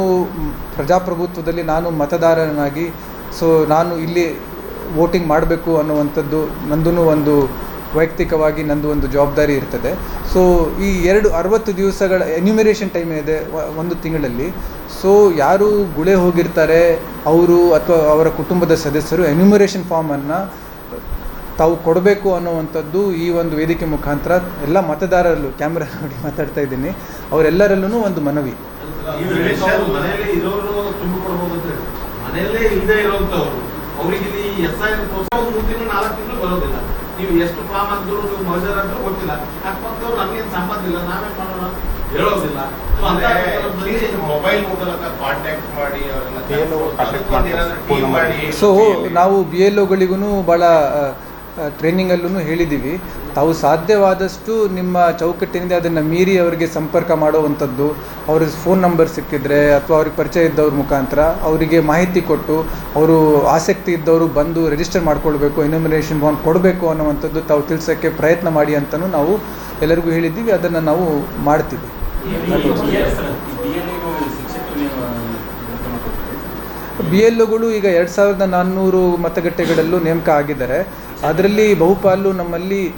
ಪ್ರಜಾಪ್ರಭುತ್ವದಲ್ಲಿ ನಾನು ಮತದಾರನಾಗಿ ಸೊ ನಾನು ಇಲ್ಲಿ ವೋಟಿಂಗ್ ಮಾಡಬೇಕು ಅನ್ನುವಂಥದ್ದು ನಂದು ಒಂದು ವೈಯಕ್ತಿಕವಾಗಿ ನಂದು ಒಂದು ಜವಾಬ್ದಾರಿ ಇರ್ತದೆ. ಸೊ ಈ 60 ದಿವಸಗಳ ಎನ್ಯುಮರೇಷನ್ ಟೈಮ್ ಇದೆ 1 ತಿಂಗಳಲ್ಲಿ. ಸೊ ಯಾರು ಗುಳೆ ಹೋಗಿರ್ತಾರೆ ಅವರು ಅಥವಾ ಅವರ ಕುಟುಂಬದ ಸದಸ್ಯರು ಎನ್ಯುಮರೇಷನ್ ಫಾರ್ಮನ್ನು ತಾವು ಕೊಡಬೇಕು ಅನ್ನುವಂಥದ್ದು ಈ ಒಂದು ವೇದಿಕೆ ಮುಖಾಂತರ ಎಲ್ಲ ಮತದಾರರಲ್ಲೂ, ಕ್ಯಾಮ್ರಾ ನೋಡಿ ಮಾತಾಡ್ತಾ ಇದ್ದೀನಿ, ಅವರೆಲ್ಲರಲ್ಲೂ ಒಂದು ಮನವಿ. ಮನೆಯಲ್ಲೇ ಇಲ್ಲದೆ ಇರುವಂಥವ್ರು ಅವರಿಗೆ ಈ SIR 3 ತಿಂಗಳು 4 ತಿಂಗಳು ಬರೋದಿಲ್ಲ. ನೀವು ಎಷ್ಟು ಫಾರ್ಮ್ ಅಂದ್ರೂ ನೀವು ಮಜರ್ ಅಂದ್ರೂ ಗೊತ್ತಿಲ್ಲ, ಅಕ್ಕಪಕ್ಕದವ್ರು ನಮಗೇನು ಸಂಬಂಧ ಇಲ್ಲ, ನಾವೇನು ಮಾಡೋಣ ಹೇಳೋದಿಲ್ಲ. ಮೊಬೈಲ್ ಮೂಲಕ ಕಾಂಟ್ಯಾಕ್ಟ್ ಮಾಡಿ ಸೊ ನಾವು BLOಗಳಿಗೂ ಭಾಳ ಟ್ರೈನಿಂಗಲ್ಲೂ ಹೇಳಿದ್ದೀವಿ, ತಾವು ಸಾಧ್ಯವಾದಷ್ಟು ನಿಮ್ಮ ಚೌಕಟ್ಟಿನಿಂದ ಅದನ್ನು ಮೀರಿ ಅವರಿಗೆ ಸಂಪರ್ಕ ಮಾಡುವಂಥದ್ದು, ಅವ್ರಿಗೆ ಫೋನ್ ನಂಬರ್ ಸಿಕ್ಕಿದ್ರೆ ಅಥವಾ ಅವ್ರಿಗೆ ಪರಿಚಯ ಇದ್ದವ್ರ ಮುಖಾಂತರ ಅವರಿಗೆ ಮಾಹಿತಿ ಕೊಟ್ಟು ಅವರು ಆಸಕ್ತಿ ಇದ್ದವರು ಬಂದು ರಿಜಿಸ್ಟರ್ ಮಾಡ್ಕೊಳ್ಬೇಕು, ಎನ್ಯುಮರೇಷನ್ ಫಾರ್ಮ್ ಕೊಡಬೇಕು ಅನ್ನುವಂಥದ್ದು ತಾವು ತಿಳಿಸೋಕ್ಕೆ ಪ್ರಯತ್ನ ಮಾಡಿ ಅಂತಲೂ ನಾವು ಎಲ್ಲರಿಗೂ ಹೇಳಿದ್ದೀವಿ. ಅದನ್ನು ನಾವು ಮಾಡ್ತೀವಿ. ಬಿ ಎಲ್ ಒಗಳು ಈಗ 2400 ಮತಗಟ್ಟೆಗಳಲ್ಲೂ ನೇಮಕ ಆಗಿದ್ದಾರೆ. ಅದರಲ್ಲಿ ಬಹುಪಾಲು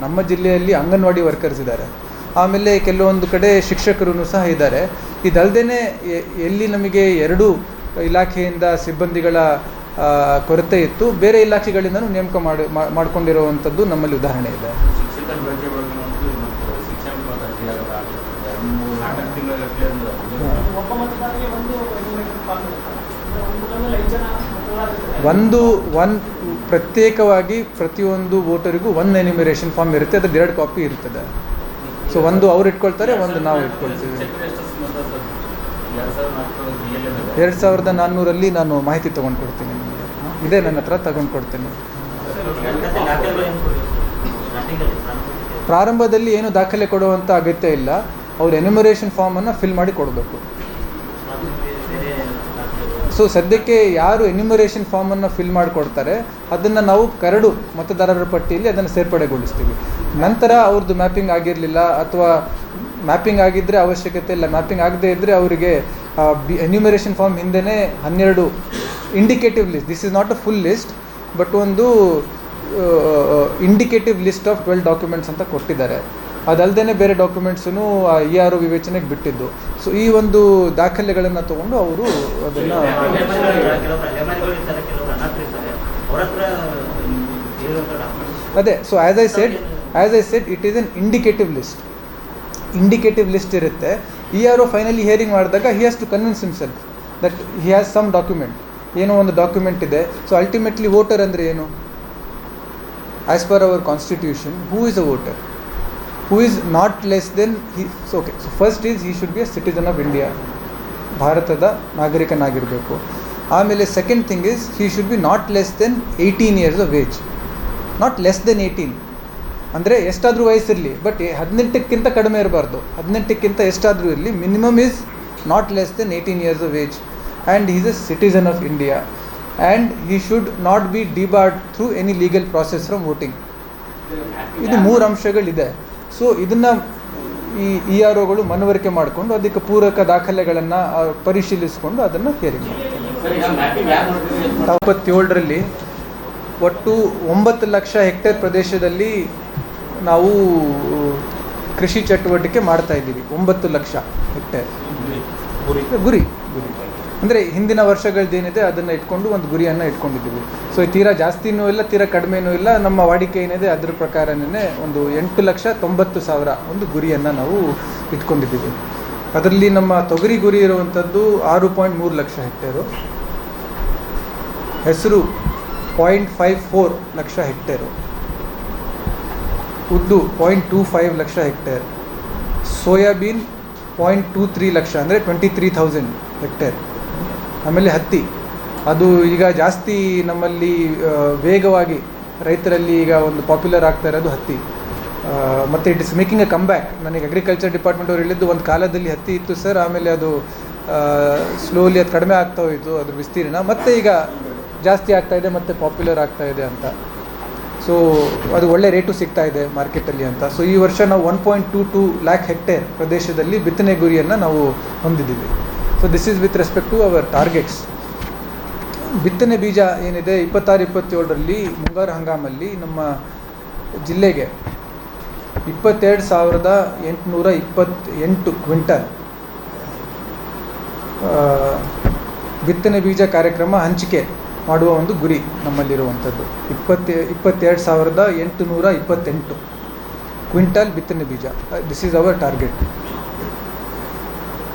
ನಮ್ಮ ಜಿಲ್ಲೆಯಲ್ಲಿ ಅಂಗನವಾಡಿ ವರ್ಕರ್ಸ್ ಇದ್ದಾರೆ, ಆಮೇಲೆ ಕೆಲವೊಂದು ಕಡೆ ಶಿಕ್ಷಕರು ಸಹ ಇದ್ದಾರೆ. ಇದಲ್ಲದೆ ಎಲ್ಲಿ ನಮಗೆ 2 ಇಲಾಖೆಯಿಂದ ಸಿಬ್ಬಂದಿಗಳ ಕೊರತೆ ಇತ್ತು, ಬೇರೆ ಇಲಾಖೆಗಳಿಂದನೂ ನೇಮಕ ಮಾಡಿಕೊಂಡಿರುವಂಥದ್ದು ನಮ್ಮಲ್ಲಿ ಉದಾಹರಣೆ ಇದೆ. ಒಂದು ಪ್ರತ್ಯೇಕವಾಗಿ ಪ್ರತಿಯೊಂದು ವೋಟರಿಗೂ 1 ಎನ್ಯುಮರೇಷನ್ ಫಾರ್ಮ್ ಇರುತ್ತೆ, ಅದು 2 ಕಾಪಿ ಇರ್ತದೆ. ಸೊ ಒಂದು ಅವ್ರು ಇಟ್ಕೊಳ್ತಾರೆ, ಒಂದು ನಾವು ಇಟ್ಕೊಳ್ತೀವಿ. 2400 ನಾನು ಮಾಹಿತಿ ತೊಗೊಂಡು ಕೊಡ್ತೀನಿ ನಿಮಗೆ, ಇದೇ ನನ್ನ ಹತ್ರ ತಗೊಂಡು ಕೊಡ್ತೀನಿ. ಪ್ರಾರಂಭದಲ್ಲಿ ಏನು ದಾಖಲೆ ಕೊಡುವಂಥ ಅಗತ್ಯ ಇಲ್ಲ, ಅವ್ರು ಎನ್ಯುಮರೇಷನ್ ಫಾರ್ಮನ್ನು ಫಿಲ್ ಮಾಡಿ ಕೊಡಬೇಕು. ಸೊ ಸದ್ಯಕ್ಕೆ ಯಾರು ಎನ್ಯುಮರೇಷನ್ ಫಾರ್ಮನ್ನು ಫಿಲ್ ಮಾಡಿಕೊಡ್ತಾರೆ ಅದನ್ನು ನಾವು ಕರಡು ಮತದಾರರ ಪಟ್ಟಿಯಲ್ಲಿ ಅದನ್ನು ಸೇರ್ಪಡೆಗೊಳಿಸ್ತೀವಿ. ನಂತರ ಅವ್ರದ್ದು ಮ್ಯಾಪಿಂಗ್ ಆಗಿರಲಿಲ್ಲ ಅಥವಾ ಮ್ಯಾಪಿಂಗ್ ಆಗಿದ್ದರೆ ಅವಶ್ಯಕತೆ ಇಲ್ಲ, ಮ್ಯಾಪಿಂಗ್ ಆಗದೇ ಇದ್ದರೆ ಅವರಿಗೆ ಎನ್ಯುಮರೇಷನ್ ಫಾರ್ಮ್ ಹಿಂದೆಯೇ 12 indicative list, this is not a full list but ಒಂದು ಇಂಡಿಕೇಟಿವ್ ಲಿಸ್ಟ್ ಆಫ್ 12 ಡಾಕ್ಯುಮೆಂಟ್ಸ್ ಅಂತ ಕೊಟ್ಟಿದ್ದಾರೆ. ಅದಲ್ಲದೆ ಬೇರೆ ಡಾಕ್ಯುಮೆಂಟ್ಸೂ ERO ವಿವೇಚನೆಗೆ ಬಿಟ್ಟಿದ್ದು. ಸೊ ಈ ಒಂದು ದಾಖಲೆಗಳನ್ನು ತೊಗೊಂಡು ಅವರು ಅದನ್ನು ಅದೇ. So as I said it is an indicative list ಇರುತ್ತೆ. ERO ಫೈನಲಿ ಹಿಯರಿಂಗ್ ಮಾಡಿದಾಗ he has to convince himself that he has some document, ಏನೋ ಒಂದು ಡಾಕ್ಯುಮೆಂಟ್ ಇದೆ. ಸೊ ಅಲ್ಟಿಮೇಟ್ಲಿ ವೋಟರ್ ಅಂದರೆ ಏನು? As per our constitution, who is a voter? Who is not less than so first is he should be a citizen of India, ಭಾರತದ ನಾಗರಿಕನಾಗಿರಬೇಕು. ಆಮೇಲೆ second thing is he should be not less than 18 years of age, not less than 18. ಅಂದರೆ ಎಷ್ಟಾದರೂ ವಯಸ್ಸಿರಲಿ, but 18ಕ್ಕಿಂತ ಕಡಿಮೆ ಇರಬಾರ್ದು, 18ಕ್ಕಿಂತ ಎಷ್ಟಾದರೂ ಇರಲಿ. Minimum is not less than 18 years of age and he is a citizen of India and he should not be debarred through any legal process from voting. ಇದು 3 ಅಂಶಗಳಿದೆ. So ಇದನ್ನು ಈ EROಗಳು ಮನವರಿಕೆ ಮಾಡಿಕೊಂಡು ಅದಕ್ಕೆ ಪೂರಕ ದಾಖಲೆಗಳನ್ನು ಪರಿಶೀಲಿಸಿಕೊಂಡು ಅದನ್ನು ಹಿಯರಿಂಗ್ ಮಾಡ್ತಾರೆ. 27ರಲ್ಲಿ ಒಟ್ಟು 9 ಲಕ್ಷ ಹೆಕ್ಟೇರ್ ಪ್ರದೇಶದಲ್ಲಿ ನಾವು ಕೃಷಿ ಚಟುವಟಿಕೆ ಮಾಡ್ತಾ ಇದ್ದೀವಿ. 9 ಲಕ್ಷ ಹೆಕ್ಟೇರ್ ಗುರಿ ಅಂದರೆ ಹಿಂದಿನ ವರ್ಷಗಳದ್ದೇನಿದೆ ಅದನ್ನು ಇಟ್ಕೊಂಡು ಒಂದು ಗುರಿಯನ್ನು ಇಟ್ಕೊಂಡಿದ್ದೀವಿ. ಸೊ ತೀರಾ ಜಾಸ್ತಿನೂ ಇಲ್ಲ, ತೀರಾ ಕಡಿಮೆನೂ ಇಲ್ಲ. ನಮ್ಮ ವಾಡಿಕೆ ಏನಿದೆ ಅದ್ರ ಪ್ರಕಾರನೇ ಒಂದು 8,90,000 ಒಂದು ಗುರಿಯನ್ನು ನಾವು ಇಟ್ಕೊಂಡಿದ್ದೀವಿ. ಅದರಲ್ಲಿ ನಮ್ಮ ತೊಗರಿ ಗುರಿ ಇರುವಂಥದ್ದು 6.3 ಲಕ್ಷ ಹೆಕ್ಟೇರು, ಹೆಸರು 0.54 ಲಕ್ಷ ಹೆಕ್ಟೇರು, ಉದ್ದು 0.25 ಲಕ್ಷ ಹೆಕ್ಟೇರ್, ಸೋಯಾಬೀನ್ 0.23 ಲಕ್ಷ ಅಂದರೆ 23,000 ಹೆಕ್ಟೇರ್. ಆಮೇಲೆ ಹತ್ತಿ, ಅದು ಈಗ ಜಾಸ್ತಿ ನಮ್ಮಲ್ಲಿ ವೇಗವಾಗಿ ರೈತರಲ್ಲಿ ಈಗ ಒಂದು ಪಾಪ್ಯುಲರ್ ಆಗ್ತಾ ಇರೋದು ಹತ್ತಿ. ಮತ್ತು it is making A come back. ನನಗೆ ಅಗ್ರಿಕಲ್ಚರ್ ಡಿಪಾರ್ಟ್ಮೆಂಟ್ ಅವ್ರು ಹೇಳಿದ್ದು ಒಂದು ಕಾಲದಲ್ಲಿ ಹತ್ತಿ ಇತ್ತು ಸರ್, ಆಮೇಲೆ ಅದು ಸ್ಲೋಲಿ ಅದು ಕಡಿಮೆ ಆಗ್ತಾ ಹೋಯಿತು ಅದ್ರ ವಿಸ್ತೀರ್ಣ, ಮತ್ತು ಈಗ ಜಾಸ್ತಿ ಆಗ್ತಾಯಿದೆ ಮತ್ತು ಪಾಪ್ಯುಲರ್ ಆಗ್ತಾಯಿದೆ ಅಂತ. ಸೊ ಅದು ಒಳ್ಳೆ ರೇಟು ಸಿಗ್ತಾ ಇದೆ ಮಾರ್ಕೆಟಲ್ಲಿ ಅಂತ. ಸೊ ಈ ವರ್ಷ ನಾವು 1.22 ಲ್ಯಾಕ್ ಹೆಕ್ಟೇರ್ ಪ್ರದೇಶದಲ್ಲಿ ಬಿತ್ತನೆ ಗುರಿಯನ್ನು ನಾವು ಹೊಂದಿದ್ದೀವಿ. So this is with respect to our targets. ಬಿತ್ತನೆ ಬೀಜ ಏನಿದೆ 26-27ರಲ್ಲಿ ಮುಂಗಾರು ಹಂಗಾಮಲ್ಲಿ ನಮ್ಮ ಜಿಲ್ಲೆಗೆ 22,828 ಕ್ವಿಂಟಲ್ ಬಿತ್ತನೆ ಬೀಜ ಕಾರ್ಯಕ್ರಮ ಹಂಚಿಕೆ ಮಾಡುವ ಒಂದು ಗುರಿ ನಮ್ಮಲ್ಲಿರುವಂಥದ್ದು. 22,828 ಕ್ವಿಂಟಲ್ ಬಿತ್ತನೆ ಬೀಜ. This is our target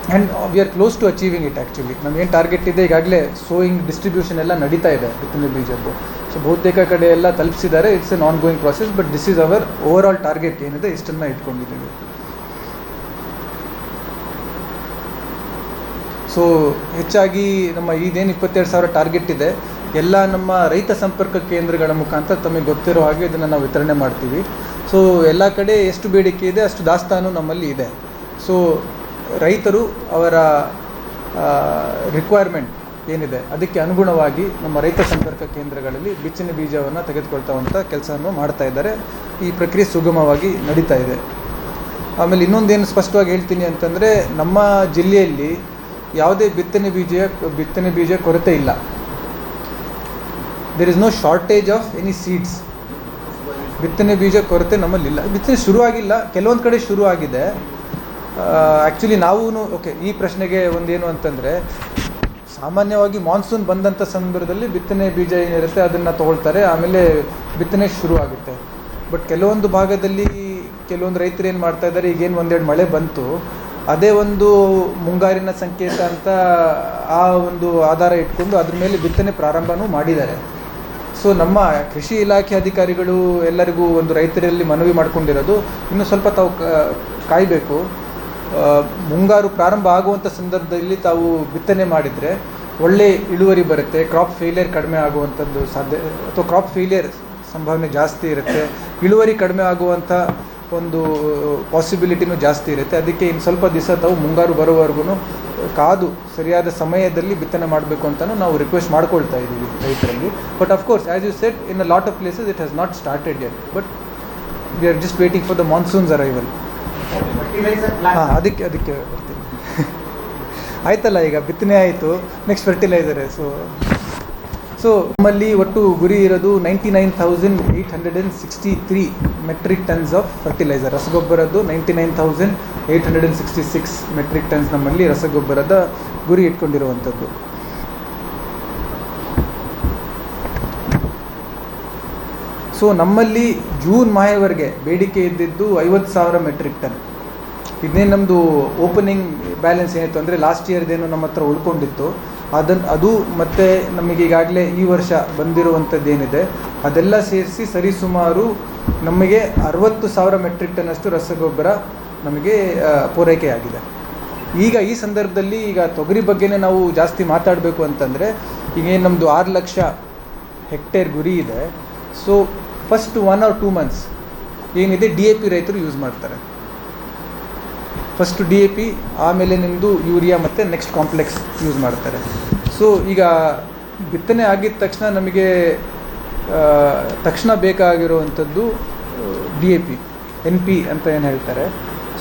and we are close to achieving it. Actually ನಮಗೇನು ಟಾರ್ಗೆಟ್ ಇದೆ, ಈಗಾಗಲೇ ಸೋಯಿಂಗ್ ಡಿಸ್ಟ್ರಿಬ್ಯೂಷನ್ ಎಲ್ಲ ನಡೀತಾ ಇದೆ ಬಿತ್ತನೆ ಬೀಜದ್ದು. ಸೊ ಬಹುತೇಕ ಕಡೆ ಎಲ್ಲ ತಲುಪಿಸಿದ್ದಾರೆ. It's an ongoing process, but this is our overall target ಏನಿದೆ ಇಷ್ಟನ್ನು ಇಟ್ಕೊಂಡಿದ್ದೀವಿ. ಸೊ ಹೆಚ್ಚಾಗಿ ನಮ್ಮ ಇದೇನು 22,000 ಟಾರ್ಗೆಟ್ ಇದೆ, ಎಲ್ಲ ನಮ್ಮ ರೈತ ಸಂಪರ್ಕ ಕೇಂದ್ರಗಳ ಮುಖಾಂತರ ತಮಗೆ ಗೊತ್ತಿರೋ ಹಾಗೆ ಇದನ್ನು ನಾವು ವಿತರಣೆ ಮಾಡ್ತೀವಿ. ಸೊ ಎಲ್ಲ ಕಡೆ ಎಷ್ಟು ಬೇಡಿಕೆ ಇದೆ ಅಷ್ಟು ದಾಸ್ತಾನು ನಮ್ಮಲ್ಲಿ ಇದೆ. ಸೊ ರೈತರು ಅವರ ರಿಕ್ವೈರ್ಮೆಂಟ್ ಏನಿದೆ ಅದಕ್ಕೆ ಅನುಗುಣವಾಗಿ ನಮ್ಮ ರೈತ ಸಂಪರ್ಕ ಕೇಂದ್ರಗಳಲ್ಲಿ ಬಿತ್ತನೆ ಬೀಜವನ್ನು ತೆಗೆದುಕೊಳ್ತಾವಂಥ ಕೆಲಸವನ್ನು ಮಾಡ್ತಾ ಇದ್ದಾರೆ. ಈ ಪ್ರಕ್ರಿಯೆ ಸುಗಮವಾಗಿ ನಡೀತಾ ಇದೆ. ಆಮೇಲೆ ಇನ್ನೊಂದೇನು ಸ್ಪಷ್ಟವಾಗಿ ಹೇಳ್ತೀನಿ ಅಂತಂದರೆ, ನಮ್ಮ ಜಿಲ್ಲೆಯಲ್ಲಿ ಯಾವುದೇ ಬಿತ್ತನೆ ಬೀಜ ಕೊರತೆ ಇಲ್ಲ. There is no shortage of any seeds. ಬಿತ್ತನೆ ಬೀಜ ಕೊರತೆ ನಮ್ಮಲ್ಲಿಲ್ಲ. ಬಿತ್ತನೆ ಶುರುವಾಗಿಲ್ಲ, ಕೆಲವೊಂದು ಕಡೆ ಶುರು ಆಗಿದೆ. ಆ್ಯಕ್ಚುಲಿ ನಾವೂ ಓಕೆ, ಈ ಪ್ರಶ್ನೆಗೆ ಒಂದೇನು ಅಂತಂದರೆ, ಸಾಮಾನ್ಯವಾಗಿ ಮಾನ್ಸೂನ್ ಬಂದಂಥ ಸಂದರ್ಭದಲ್ಲಿ ಬಿತ್ತನೆ ಬೀಜ ಏನಿರುತ್ತೆ ಅದನ್ನು ತೊಗೊಳ್ತಾರೆ, ಆಮೇಲೆ ಬಿತ್ತನೆ ಶುರು ಆಗುತ್ತೆ. ಬಟ್ ಕೆಲವೊಂದು ಭಾಗದಲ್ಲಿ ಕೆಲವೊಂದು ರೈತರು ಏನು ಮಾಡ್ತಾ ಇದ್ದಾರೆ, ಈಗೇನು ಒಂದೆರಡು ಮಳೆ ಬಂತು, ಅದೇ ಒಂದು ಮುಂಗಾರಿನ ಸಂಕೇತ ಅಂತ ಆ ಒಂದು ಆಧಾರ ಇಟ್ಕೊಂಡು ಅದ್ರ ಮೇಲೆ ಬಿತ್ತನೆ ಪ್ರಾರಂಭವೂ ಮಾಡಿದ್ದಾರೆ. ಸೊ ನಮ್ಮ ಕೃಷಿ ಇಲಾಖೆ ಅಧಿಕಾರಿಗಳು ಎಲ್ಲರಿಗೂ ಒಂದು ರೈತರಲ್ಲಿ ಮನವಿ ಮಾಡ್ಕೊಂಡಿರೋದು, ಇನ್ನೂ ಸ್ವಲ್ಪ ತಾವು ಕಾಯಬೇಕು. ಮುಂಗಾರು ಪ್ರಾರಂಭ ಆಗುವಂಥ ಸಂದರ್ಭದಲ್ಲಿ ತಾವು ಬಿತ್ತನೆ ಮಾಡಿದರೆ ಒಳ್ಳೆ ಇಳುವರಿ ಬರುತ್ತೆ, ಕ್ರಾಪ್ ಫೇಲಿಯರ್ ಕಡಿಮೆ ಆಗುವಂಥದ್ದು ಸಾಧ್ಯ, ಅಥವಾ ಕ್ರಾಪ್ ಫೇಲಿಯರ್ ಸಂಭಾವನೆ ಜಾಸ್ತಿ ಇರುತ್ತೆ, ಇಳುವರಿ ಕಡಿಮೆ ಆಗುವಂಥ ಒಂದು ಪಾಸಿಬಿಲಿಟಿನೂ ಜಾಸ್ತಿ ಇರುತ್ತೆ. ಅದಕ್ಕೆ ಇನ್ನು ಸ್ವಲ್ಪ ದಿವಸ ತಾವು ಮುಂಗಾರು ಬರೋವರೆಗೂ ಕಾದು ಸರಿಯಾದ ಸಮಯದಲ್ಲಿ ಬಿತ್ತನೆ ಮಾಡಬೇಕು ಅಂತಲೂ ನಾವು ರಿಕ್ವೆಸ್ಟ್ ಮಾಡ್ಕೊಳ್ತಾ ಇದ್ದೀವಿ ರೈತರಲ್ಲಿ. But of course as you said, in a lot of places it has not started yet, but we are just waiting for the monsoon's arrival. ಹಾಂ, ಅದಕ್ಕೆ ಬರ್ತೀನಿ. ಆಯ್ತಲ್ಲ, ಈಗ ಬಿತ್ತನೆ ಆಯಿತು, ನೆಕ್ಸ್ಟ್ ಫರ್ಟಿಲೈಸರ್. ಸೊ ನಮ್ಮಲ್ಲಿ ಒಟ್ಟು ಗುರಿ ಇರೋದು 99,863 ಮೆಟ್ರಿಕ್ ಟನ್ಸ್ ಆಫ್ ಫರ್ಟಿಲೈಸರ್. ರಸಗೊಬ್ಬರದ್ದು 99,866 ಮೆಟ್ರಿಕ್ ಟನ್ಸ್ ನಮ್ಮಲ್ಲಿ ರಸಗೊಬ್ಬರದ ಗುರಿ ಇಟ್ಕೊಂಡಿರುವಂಥದ್ದು. ಸೊ ನಮ್ಮಲ್ಲಿ ಜೂನ್ ಮಾಹೆವರೆಗೆ ಬೇಡಿಕೆ ಇದ್ದಿದ್ದು 50,000 ಮೆಟ್ರಿಕ್ ಟನ್. ಇದನ್ನೇ ನಮ್ಮದು ಓಪನಿಂಗ್ ಬ್ಯಾಲೆನ್ಸ್ ಏನಿತ್ತು ಅಂದರೆ ಲಾಸ್ಟ್ ಇಯರ್ದೇನು ನಮ್ಮ ಹತ್ರ ಉಳ್ಕೊಂಡಿತ್ತು ಅದು ಮತ್ತು ನಮಗೆ ಈಗಾಗಲೇ ಈ ವರ್ಷ ಬಂದಿರುವಂಥದ್ದೇನಿದೆ ಅದೆಲ್ಲ ಸೇರಿಸಿ ಸರಿಸುಮಾರು ನಮಗೆ 60,000 ಮೆಟ್ರಿಕ್ ಟನ್ ಅಷ್ಟು ರಸಗೊಬ್ಬರ ನಮಗೆ ಪೂರೈಕೆಯಾಗಿದೆ. ಈಗ ಈ ಸಂದರ್ಭದಲ್ಲಿ ಈಗ ತೊಗರಿ ಬಗ್ಗೆನೇ ನಾವು ಜಾಸ್ತಿ ಮಾತಾಡಬೇಕು ಅಂತಂದರೆ, ಈಗೇನು ನಮ್ಮದು 6 ಲಕ್ಷ ಹೆಕ್ಟೇರ್ ಗುರಿ ಇದೆ. ಸೊ ಫಸ್ಟ್ 1 or 2 months ಏನಿದೆ DAP ರೈತರು ಯೂಸ್ ಮಾಡ್ತಾರೆ. ಫಸ್ಟು DAP, ಆಮೇಲೆ ನಿಮ್ಮದು ಯೂರಿಯಾ ಮತ್ತು ನೆಕ್ಸ್ಟ್ ಕಾಂಪ್ಲೆಕ್ಸ್ ಯೂಸ್ ಮಾಡ್ತಾರೆ. ಸೊ ಈಗ ಬಿತ್ತನೆ ಆಗಿದ ತಕ್ಷಣ ನಮಗೆ ತಕ್ಷಣ ಬೇಕಾಗಿರುವಂಥದ್ದು DAP, NP ಅಂತ ಏನು ಹೇಳ್ತಾರೆ.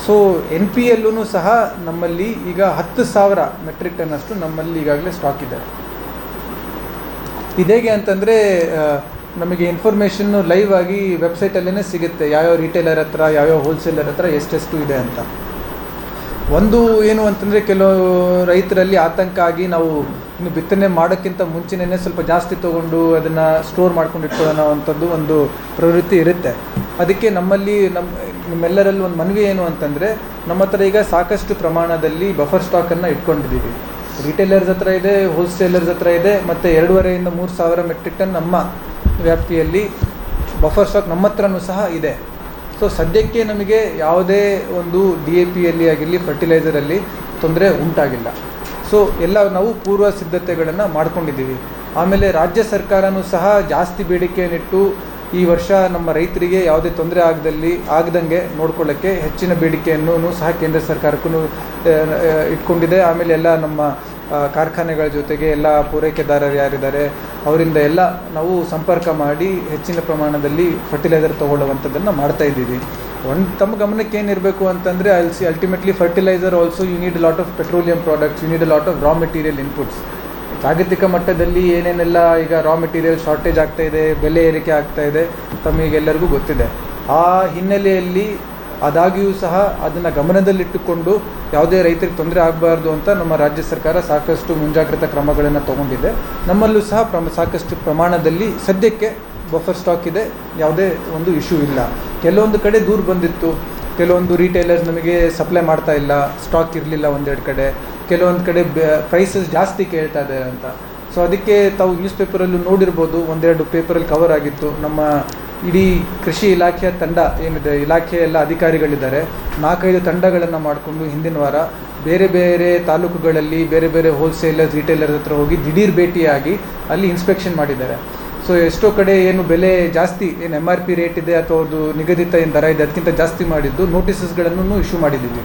ಸೊ NPಯಲ್ಲೂ ಸಹ ನಮ್ಮಲ್ಲಿ ಈಗ 10,000 ಮೆಟ್ರಿಕ್ ಟನ್ ಅಷ್ಟು ನಮ್ಮಲ್ಲಿ ಈಗಾಗಲೇ ಸ್ಟಾಕ್ ಇದೆ. ಇದೇಗೆ ಅಂತಂದರೆ ನಮಗೆ ಇನ್ಫಾರ್ಮೇಷನ್ನು ಲೈವ್ ಆಗಿ ವೆಬ್ಸೈಟಲ್ಲೇ ಸಿಗುತ್ತೆ, ಯಾವ್ಯಾವ ರಿಟೇಲರ್ ಹತ್ರ, ಯಾವ್ಯಾವ ಹೋಲ್ಸೇಲರ್ ಹತ್ರ ಎಷ್ಟೆಷ್ಟು ಇದೆ ಅಂತ. ಒಂದು ಏನು ಅಂತಂದರೆ, ಕೆಲವು ರೈತರಲ್ಲಿ ಆತಂಕ ಆಗಿ ನಾವು ಇನ್ನು ಬಿತ್ತನೆ ಮಾಡೋಕ್ಕಿಂತ ಮುಂಚೆನೇ ಸ್ವಲ್ಪ ಜಾಸ್ತಿ ತೊಗೊಂಡು ಅದನ್ನು ಸ್ಟೋರ್ ಮಾಡ್ಕೊಂಡು ಇಟ್ಕೊಳ್ಳೋಣ ಅಂಥದ್ದು ಒಂದು ಪ್ರವೃತ್ತಿ ಇರುತ್ತೆ. ಅದಕ್ಕೆ ನಮ್ಮಲ್ಲಿ ನಿಮ್ಮೆಲ್ಲರಲ್ಲಿ ಒಂದು ಮನವಿ ಏನು ಅಂತಂದರೆ, ನಮ್ಮ ಹತ್ರ ಈಗ ಸಾಕಷ್ಟು ಪ್ರಮಾಣದಲ್ಲಿ ಬಫರ್ ಸ್ಟಾಕನ್ನು ಇಟ್ಕೊಂಡಿದ್ದೀವಿ. ರಿಟೇಲರ್ಸ್ ಹತ್ರ ಇದೆ, ಹೋಲ್ಸೇಲರ್ಸ್ ಹತ್ರ ಇದೆ, ಮತ್ತು 2,500 3 ಸಾವಿರ ಮೆಟ್ರಿಕ್ ಟನ್ ನಮ್ಮ ವ್ಯಾಪ್ತಿಯಲ್ಲಿ ಬಫರ್ ಸ್ಟಾಕ್ ನಮ್ಮ ಹತ್ರನೂ ಸಹ ಇದೆ. ಸೊ ಸದ್ಯಕ್ಕೆ ನಮಗೆ ಯಾವುದೇ ಒಂದು DAPಯಲ್ಲಿ ಆಗಿರಲಿ ಫರ್ಟಿಲೈಸರಲ್ಲಿ ತೊಂದರೆ ಉಂಟಾಗಿಲ್ಲ. ಸೊ ಎಲ್ಲ ನಾವು ಪೂರ್ವ ಸಿದ್ಧತೆಗಳನ್ನು ಮಾಡ್ಕೊಂಡಿದ್ದೀವಿ. ಆಮೇಲೆ ರಾಜ್ಯ ಸರ್ಕಾರನೂ ಸಹ ಜಾಸ್ತಿ ಬೇಡಿಕೆಯನ್ನಿಟ್ಟು ಈ ವರ್ಷ ನಮ್ಮ ರೈತರಿಗೆ ಯಾವುದೇ ತೊಂದರೆ ಆಗದಂಗೆ ನೋಡ್ಕೊಳ್ಳೋಕ್ಕೆ ಹೆಚ್ಚಿನ ಬೇಡಿಕೆಯನ್ನು ಸಹ ಕೇಂದ್ರ ಸರ್ಕಾರಕ್ಕೂ ಇಟ್ಕೊಂಡಿದೆ. ಆಮೇಲೆ ಎಲ್ಲ ನಮ್ಮ ಕಾರ್ಖಾನೆಗಳ ಜೊತೆಗೆ ಎಲ್ಲ ಪೂರೈಕೆದಾರರು ಯಾರಿದ್ದಾರೆ ಅವರಿಂದ ಎಲ್ಲ ನಾವು ಸಂಪರ್ಕ ಮಾಡಿ ಹೆಚ್ಚಿನ ಪ್ರಮಾಣದಲ್ಲಿ ಫರ್ಟಿಲೈಸರ್ ತೊಗೊಳ್ಳುವಂಥದ್ದನ್ನು ಮಾಡ್ತಾಯಿದ್ದೀವಿ. ತಮ್ಮ ಗಮನಕ್ಕೆ ಏನಿರಬೇಕು ಅಂತಂದರೆ, ultimately fertiliser also you need lot of petroleum products, you need lot of raw material inputs. ಜಾಗತಿಕ ಮಟ್ಟದಲ್ಲಿ ಏನೇನೆಲ್ಲ ಈಗ ರಾ ಮೆಟೀರಿಯಲ್ ಶಾರ್ಟೇಜ್ ಆಗ್ತಾಯಿದೆ, ಬೆಲೆ ಏರಿಕೆ ಆಗ್ತಾಯಿದೆ, ತಮಗೆಲ್ಲರಿಗೂ ಗೊತ್ತಿದೆ. ಆ ಹಿನ್ನೆಲೆಯಲ್ಲಿ ಆದಾಗ್ಯೂ ಸಹ ಅದನ್ನು ಗಮನದಲ್ಲಿಟ್ಟುಕೊಂಡು ಯಾವುದೇ ರೈತರಿಗೆ ತೊಂದರೆ ಆಗಬಾರ್ದು ಅಂತ ನಮ್ಮ ರಾಜ್ಯ ಸರ್ಕಾರ ಸಾಕಷ್ಟು ಮುಂಜಾಗ್ರತಾ ಕ್ರಮಗಳನ್ನು ತಗೊಂಡಿದೆ. ನಮ್ಮಲ್ಲೂ ಸಹ ಸಾಕಷ್ಟು ಪ್ರಮಾಣದಲ್ಲಿ ಸದ್ಯಕ್ಕೆ ಬಫರ್ ಸ್ಟಾಕ್ ಇದೆ, ಯಾವುದೇ ಒಂದು ಇಶ್ಯೂ ಇಲ್ಲ. ಕೆಲವೊಂದು ಕಡೆ ದೂರು ಬಂದಿತ್ತು, ಕೆಲವೊಂದು ರಿಟೇಲರ್ಸ್ ನಮಗೆ ಸಪ್ಲೈ ಮಾಡ್ತಾ ಇಲ್ಲ, ಸ್ಟಾಕ್ ಇರಲಿಲ್ಲ ಒಂದೆರಡು ಕಡೆ, ಕೆಲವೊಂದು ಕಡೆ ಪ್ರೈಸಸ್ ಜಾಸ್ತಿ ಕೇಳ್ತಾ ಇದ್ದಾರೆ ಅಂತ. ಸೊ ಅದಕ್ಕೆ ತಾವು ನ್ಯೂಸ್ ಪೇಪರಲ್ಲೂ ನೋಡಿರ್ಬೋದು, ಒಂದೆರಡು ಪೇಪರಲ್ಲಿ ಕವರ್ ಆಗಿತ್ತು. ನಮ್ಮ ಇಡೀ ಕೃಷಿ ಇಲಾಖೆಯ ತಂಡ ಏನಿದೆ, ಇಲಾಖೆಯ ಎಲ್ಲ ಅಧಿಕಾರಿಗಳಿದ್ದಾರೆ, 4-5 ತಂಡಗಳನ್ನು ಮಾಡಿಕೊಂಡು ಹಿಂದಿನ ವಾರ ಬೇರೆ ಬೇರೆ ತಾಲೂಕುಗಳಲ್ಲಿ ಬೇರೆ ಬೇರೆ ಹೋಲ್ಸೇಲರ್ಸ್ ರಿಟೇಲರ್ಸ್ ಹತ್ರ ಹೋಗಿ ದಿಢೀರ್ ಭೇಟಿಯಾಗಿ ಅಲ್ಲಿ ಇನ್ಸ್ಪೆಕ್ಷನ್ ಮಾಡಿದ್ದಾರೆ. ಸೊ ಎಷ್ಟೋ ಕಡೆ ಏನು ಬೆಲೆ ಜಾಸ್ತಿ, ಏನು MRP ರೇಟ್ ಇದೆ ಅಥವಾ ಅದು ನಿಗದಿತ ಏನು ದರ ಇದೆ ಅದಕ್ಕಿಂತ ಜಾಸ್ತಿ ಮಾಡಿದ್ದು ನೋಟಿಸಸ್ಗಳನ್ನು ಇಶ್ಯೂ ಮಾಡಿದ್ದೀವಿ.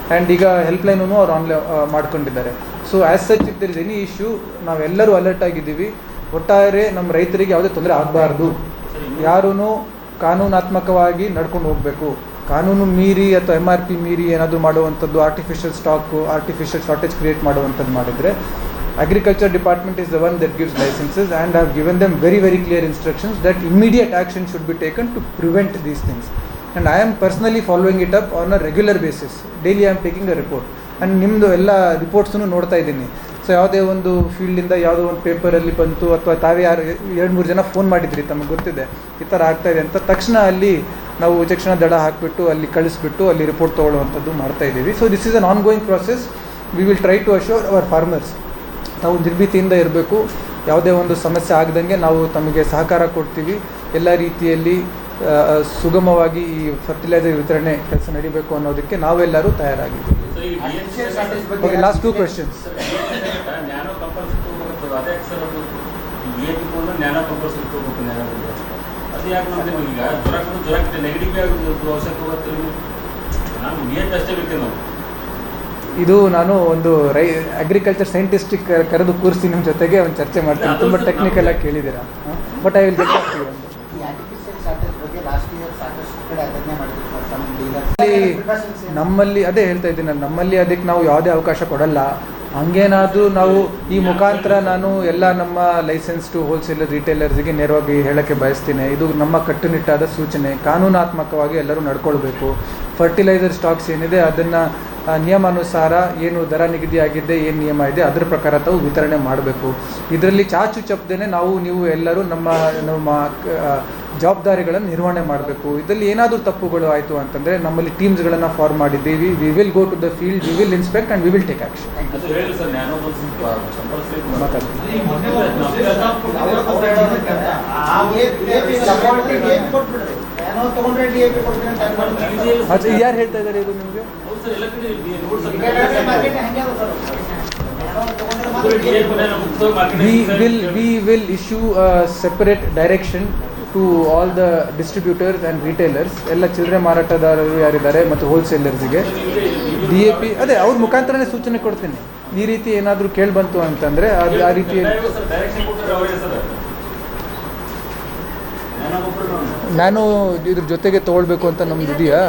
ಆ್ಯಂಡ್ ಈಗ ಹೆಲ್ಪ್ಲೈನೂ ಅವ್ರು ಆನ್ಲೈನ್ ಮಾಡ್ಕೊಂಡಿದ್ದಾರೆ. So as such if there is any issue ನಾವೆಲ್ಲರೂ ಅಲರ್ಟ್ ಆಗಿದ್ದೀವಿ. ಒಟ್ಟಾರೆ ನಮ್ಮ ರೈತರಿಗೆ ಯಾವುದೇ ತೊಂದರೆ ಆಗಬಾರ್ದು, ಯಾರೂ ಕಾನೂನಾತ್ಮಕವಾಗಿ ನಡ್ಕೊಂಡು ಹೋಗಬೇಕು. ಕಾನೂನು ಮೀರಿ ಅಥವಾ MRP ಮೀರಿ ಏನಾದರೂ ಮಾಡುವಂಥದ್ದು, artificial stock, artificial shortage create ಮಾಡುವಂಥದ್ದು ಮಾಡಿದರೆ Agriculture Department is the one that gives licenses, and I have given them very very clear instructions that immediate action should be taken to prevent these things. And I am personally following it up on a regular basis. Daily I am taking a report. And ನಿಮ್ಮದು ಎಲ್ಲ ರಿಪೋರ್ಟ್ಸನ್ನು ನೋಡ್ತಾ ಇದ್ದೀನಿ. So ಯಾವುದೇ ಒಂದು ಫೀಲ್ಡಿಂದ ಯಾವುದೋ ಒಂದು ಪೇಪರಲ್ಲಿ ಬಂತು ಅಥವಾ ತಾವೇ 2-3 ಜನ ಫೋನ್ ಮಾಡಿದ್ರಿ, ತಮಗೆ ಗೊತ್ತಿದೆ ಈ ಥರ ಆಗ್ತಾಯಿದೆ ಅಂತ, ತಕ್ಷಣ ಅಲ್ಲಿ ನಾವು ತಕ್ಷಣ ದಡ ಹಾಕಿಬಿಟ್ಟು ಅಲ್ಲಿ ಕಳಿಸ್ಬಿಟ್ಟು ಅಲ್ಲಿ ರಿಪೋರ್ಟ್ ತೊಗೊಳ್ಳುವಂಥದ್ದು ಮಾಡ್ತಾಯಿದ್ದೀವಿ. So this is an ongoing process. We will try to assure our farmers. ನಾವು ನಿರ್ಭೀತಿಯಿಂದ ಇರಬೇಕು, ಯಾವುದೇ ಒಂದು ಸಮಸ್ಯೆ ಆಗದಂಗೆ ನಾವು ತಮಗೆ ಸಹಕಾರ ಕೊಡ್ತೀವಿ. ಎಲ್ಲ ರೀತಿಯಲ್ಲಿ ಸುಗಮವಾಗಿ ಈ ಫರ್ಟಿಲೈಸರ್ ವಿತರಣೆ ಕೆಲಸ ನಡೀಬೇಕು ಅನ್ನೋದಕ್ಕೆ ನಾವೆಲ್ಲರೂ ತಯಾರಾಗಿದ್ದೀವಿ. Okay, last 2 questions. ಇದು ನಾನು ಒಂದು ಅಗ್ರಿಕಲ್ಚರ್ ಸೈಂಟಿಸ್ಟಿಕ್ ಕರೆದು ಕೂರಿಸಿ ನಿಮ್ಮ ಜೊತೆಗೆ ಒಂದು ಚರ್ಚೆ ಮಾಡ್ತೀನಿ. ತುಂಬ ಟೆಕ್ನಿಕಲ್ ಆಗಿ ಕೇಳಿದ್ದೀರಾ, but I will get back to you. ನಮ್ಮಲ್ಲಿ ಅದೇ ಹೇಳ್ತಾ ಇದ್ದೀನಿ, ನಮ್ಮಲ್ಲಿ ಅದಕ್ಕೆ ನಾವು ಯಾವುದೇ ಅವಕಾಶ ಕೊಡಲ್ಲ. ಹಂಗೇನಾದರೂ ನಾವು ಈ ಮುಖಾಂತರ ನಾನು ಎಲ್ಲ ನಮ್ಮ ಲೈಸೆನ್ಸ್ಡು ಹೋಲ್ಸೇಲರ್ ರಿಟೇಲರ್ಸ್ಗೆ ನೇರವಾಗಿ ಹೇಳೋಕ್ಕೆ ಬಯಸ್ತೀನಿ, ಇದು ನಮ್ಮ ಕಟ್ಟುನಿಟ್ಟಾದ ಸೂಚನೆ. ಕಾನೂನಾತ್ಮಕವಾಗಿ ಎಲ್ಲರೂ ನಡ್ಕೊಳ್ಬೇಕು. ಫರ್ಟಿಲೈಸರ್ ಸ್ಟಾಕ್ಸ್ ಏನಿದೆ ಅದನ್ನು ನಿಯಮಾನುಸಾರ ಏನು ದರ ನಿಗದಿಯಾಗಿದೆ, ಏನು ನಿಯಮ ಇದೆ ಅದರ ಪ್ರಕಾರ ತಾವು ವಿತರಣೆ ಮಾಡಬೇಕು. ಇದರಲ್ಲಿ ಚಾಚು ಚಪ್ಪದೇನೆ ನೀವು ಎಲ್ಲರೂ ನಮ್ಮ ಜವಾಬ್ದಾರಿಗಳನ್ನು ನಿರ್ವಹಣೆ ಮಾಡಬೇಕು. ಇದರಲ್ಲಿ ಏನಾದರೂ ತಪ್ಪುಗಳು ಆಯಿತು ಅಂತಂದರೆ ನಮ್ಮಲ್ಲಿ ಟೀಮ್ಸ್ಗಳನ್ನು ಫಾರ್ಮ್ ಮಾಡಿದ್ದೀವಿ. We will go to the field, we will inspect and we will take action. ಯಾರು ಹೇಳ್ತಾ ಇದ್ದಾರೆ ಇದು ನಿಮಗೆ? We will issue a separate direction to all the distributors and retailers, ಎಲ್ಲ ಚಿಲ್ಲರೆ ಮಾರಾಟಗಾರರು ಯಾರಿದ್ದಾರೆ ಮತ್ತು ಹೋಲ್ಸೇಲರ್ಸ್ಗೆ DAP ಅದೇ ಅವ್ರ ಮುಖಾಂತರನೇ ಸೂಚನೆ ಕೊಡ್ತೀನಿ. ಈ ರೀತಿ ಏನಾದರೂ ಕೇಳಿ ಬಂತು ಅಂತಂದರೆ ಆ ರೀತಿ ನಾನು ಇದ್ರ ಜೊತೆಗೆ ತಗೊಳ್ಬೇಕು ಅಂತ ನಮ್ದು ಇದೆಯಾ.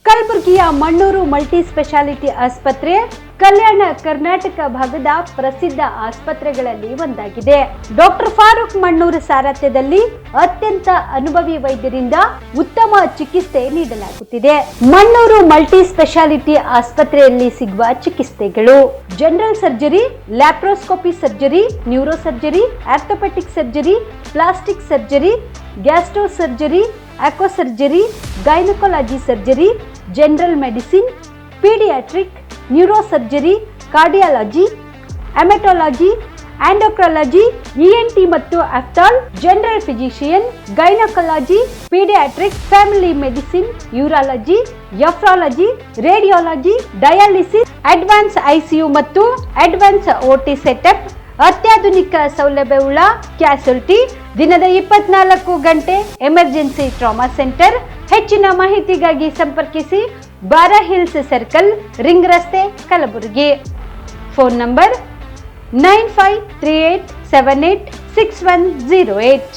ಕಲಬುರಗಿಯ ಮಣ್ಣೂರು ಮಲ್ಟಿ ಸ್ಪೆಷಾಲಿಟಿ ಆಸ್ಪತ್ರೆ ಕಲ್ಯಾಣ ಕರ್ನಾಟಕ ಭಾಗದ ಪ್ರಸಿದ್ಧ ಆಸ್ಪತ್ರೆಗಳಲ್ಲಿ ಒಂದಾಗಿದೆ. ಡಾಕ್ಟರ್ ಫಾರೂಕ್ ಮಣ್ಣೂರು ಸಾರಥ್ಯದಲ್ಲಿ ಅತ್ಯಂತ ಅನುಭವಿ ವೈದ್ಯರಿಂದ ಉತ್ತಮ ಚಿಕಿತ್ಸೆ ನೀಡಲಾಗುತ್ತಿದೆ. ಮಣ್ಣೂರು ಮಲ್ಟಿ ಸ್ಪೆಷಾಲಿಟಿ ಆಸ್ಪತ್ರೆಯಲ್ಲಿ ಸಿಗುವ ಚಿಕಿತ್ಸೆಗಳು: general surgery, laparoscopy surgery, neuro surgery, orthopaedic surgery, plastic surgery, gastro surgery, aqua surgery, gynaecology surgery, general medicine, paediatric, neuro surgery, cardiology, haematology, endocrinology, ENT ಮತ್ತು ophthal, general physician, gynaecology, paediatric, family medicine, urology, nephrology, radiology, dialysis, advance ICU ಮತ್ತು advance OT setup, ಅತ್ಯಾಧುನಿಕ ಸೌಲಭ್ಯವುಳ್ಳ ಕ್ಯಾಸುಲಿಟಿ, ದಿನದ 24 ಗಂಟೆ emergency trauma centre. ಹೆಚ್ಚಿನ ಮಾಹಿತಿಗಾಗಿ ಸಂಪರ್ಕಿಸಿ ಬಾರಾ hills circle, ring ರಸ್ತೆ, ಕಲಬುರಗಿ. Phone number 9538786108.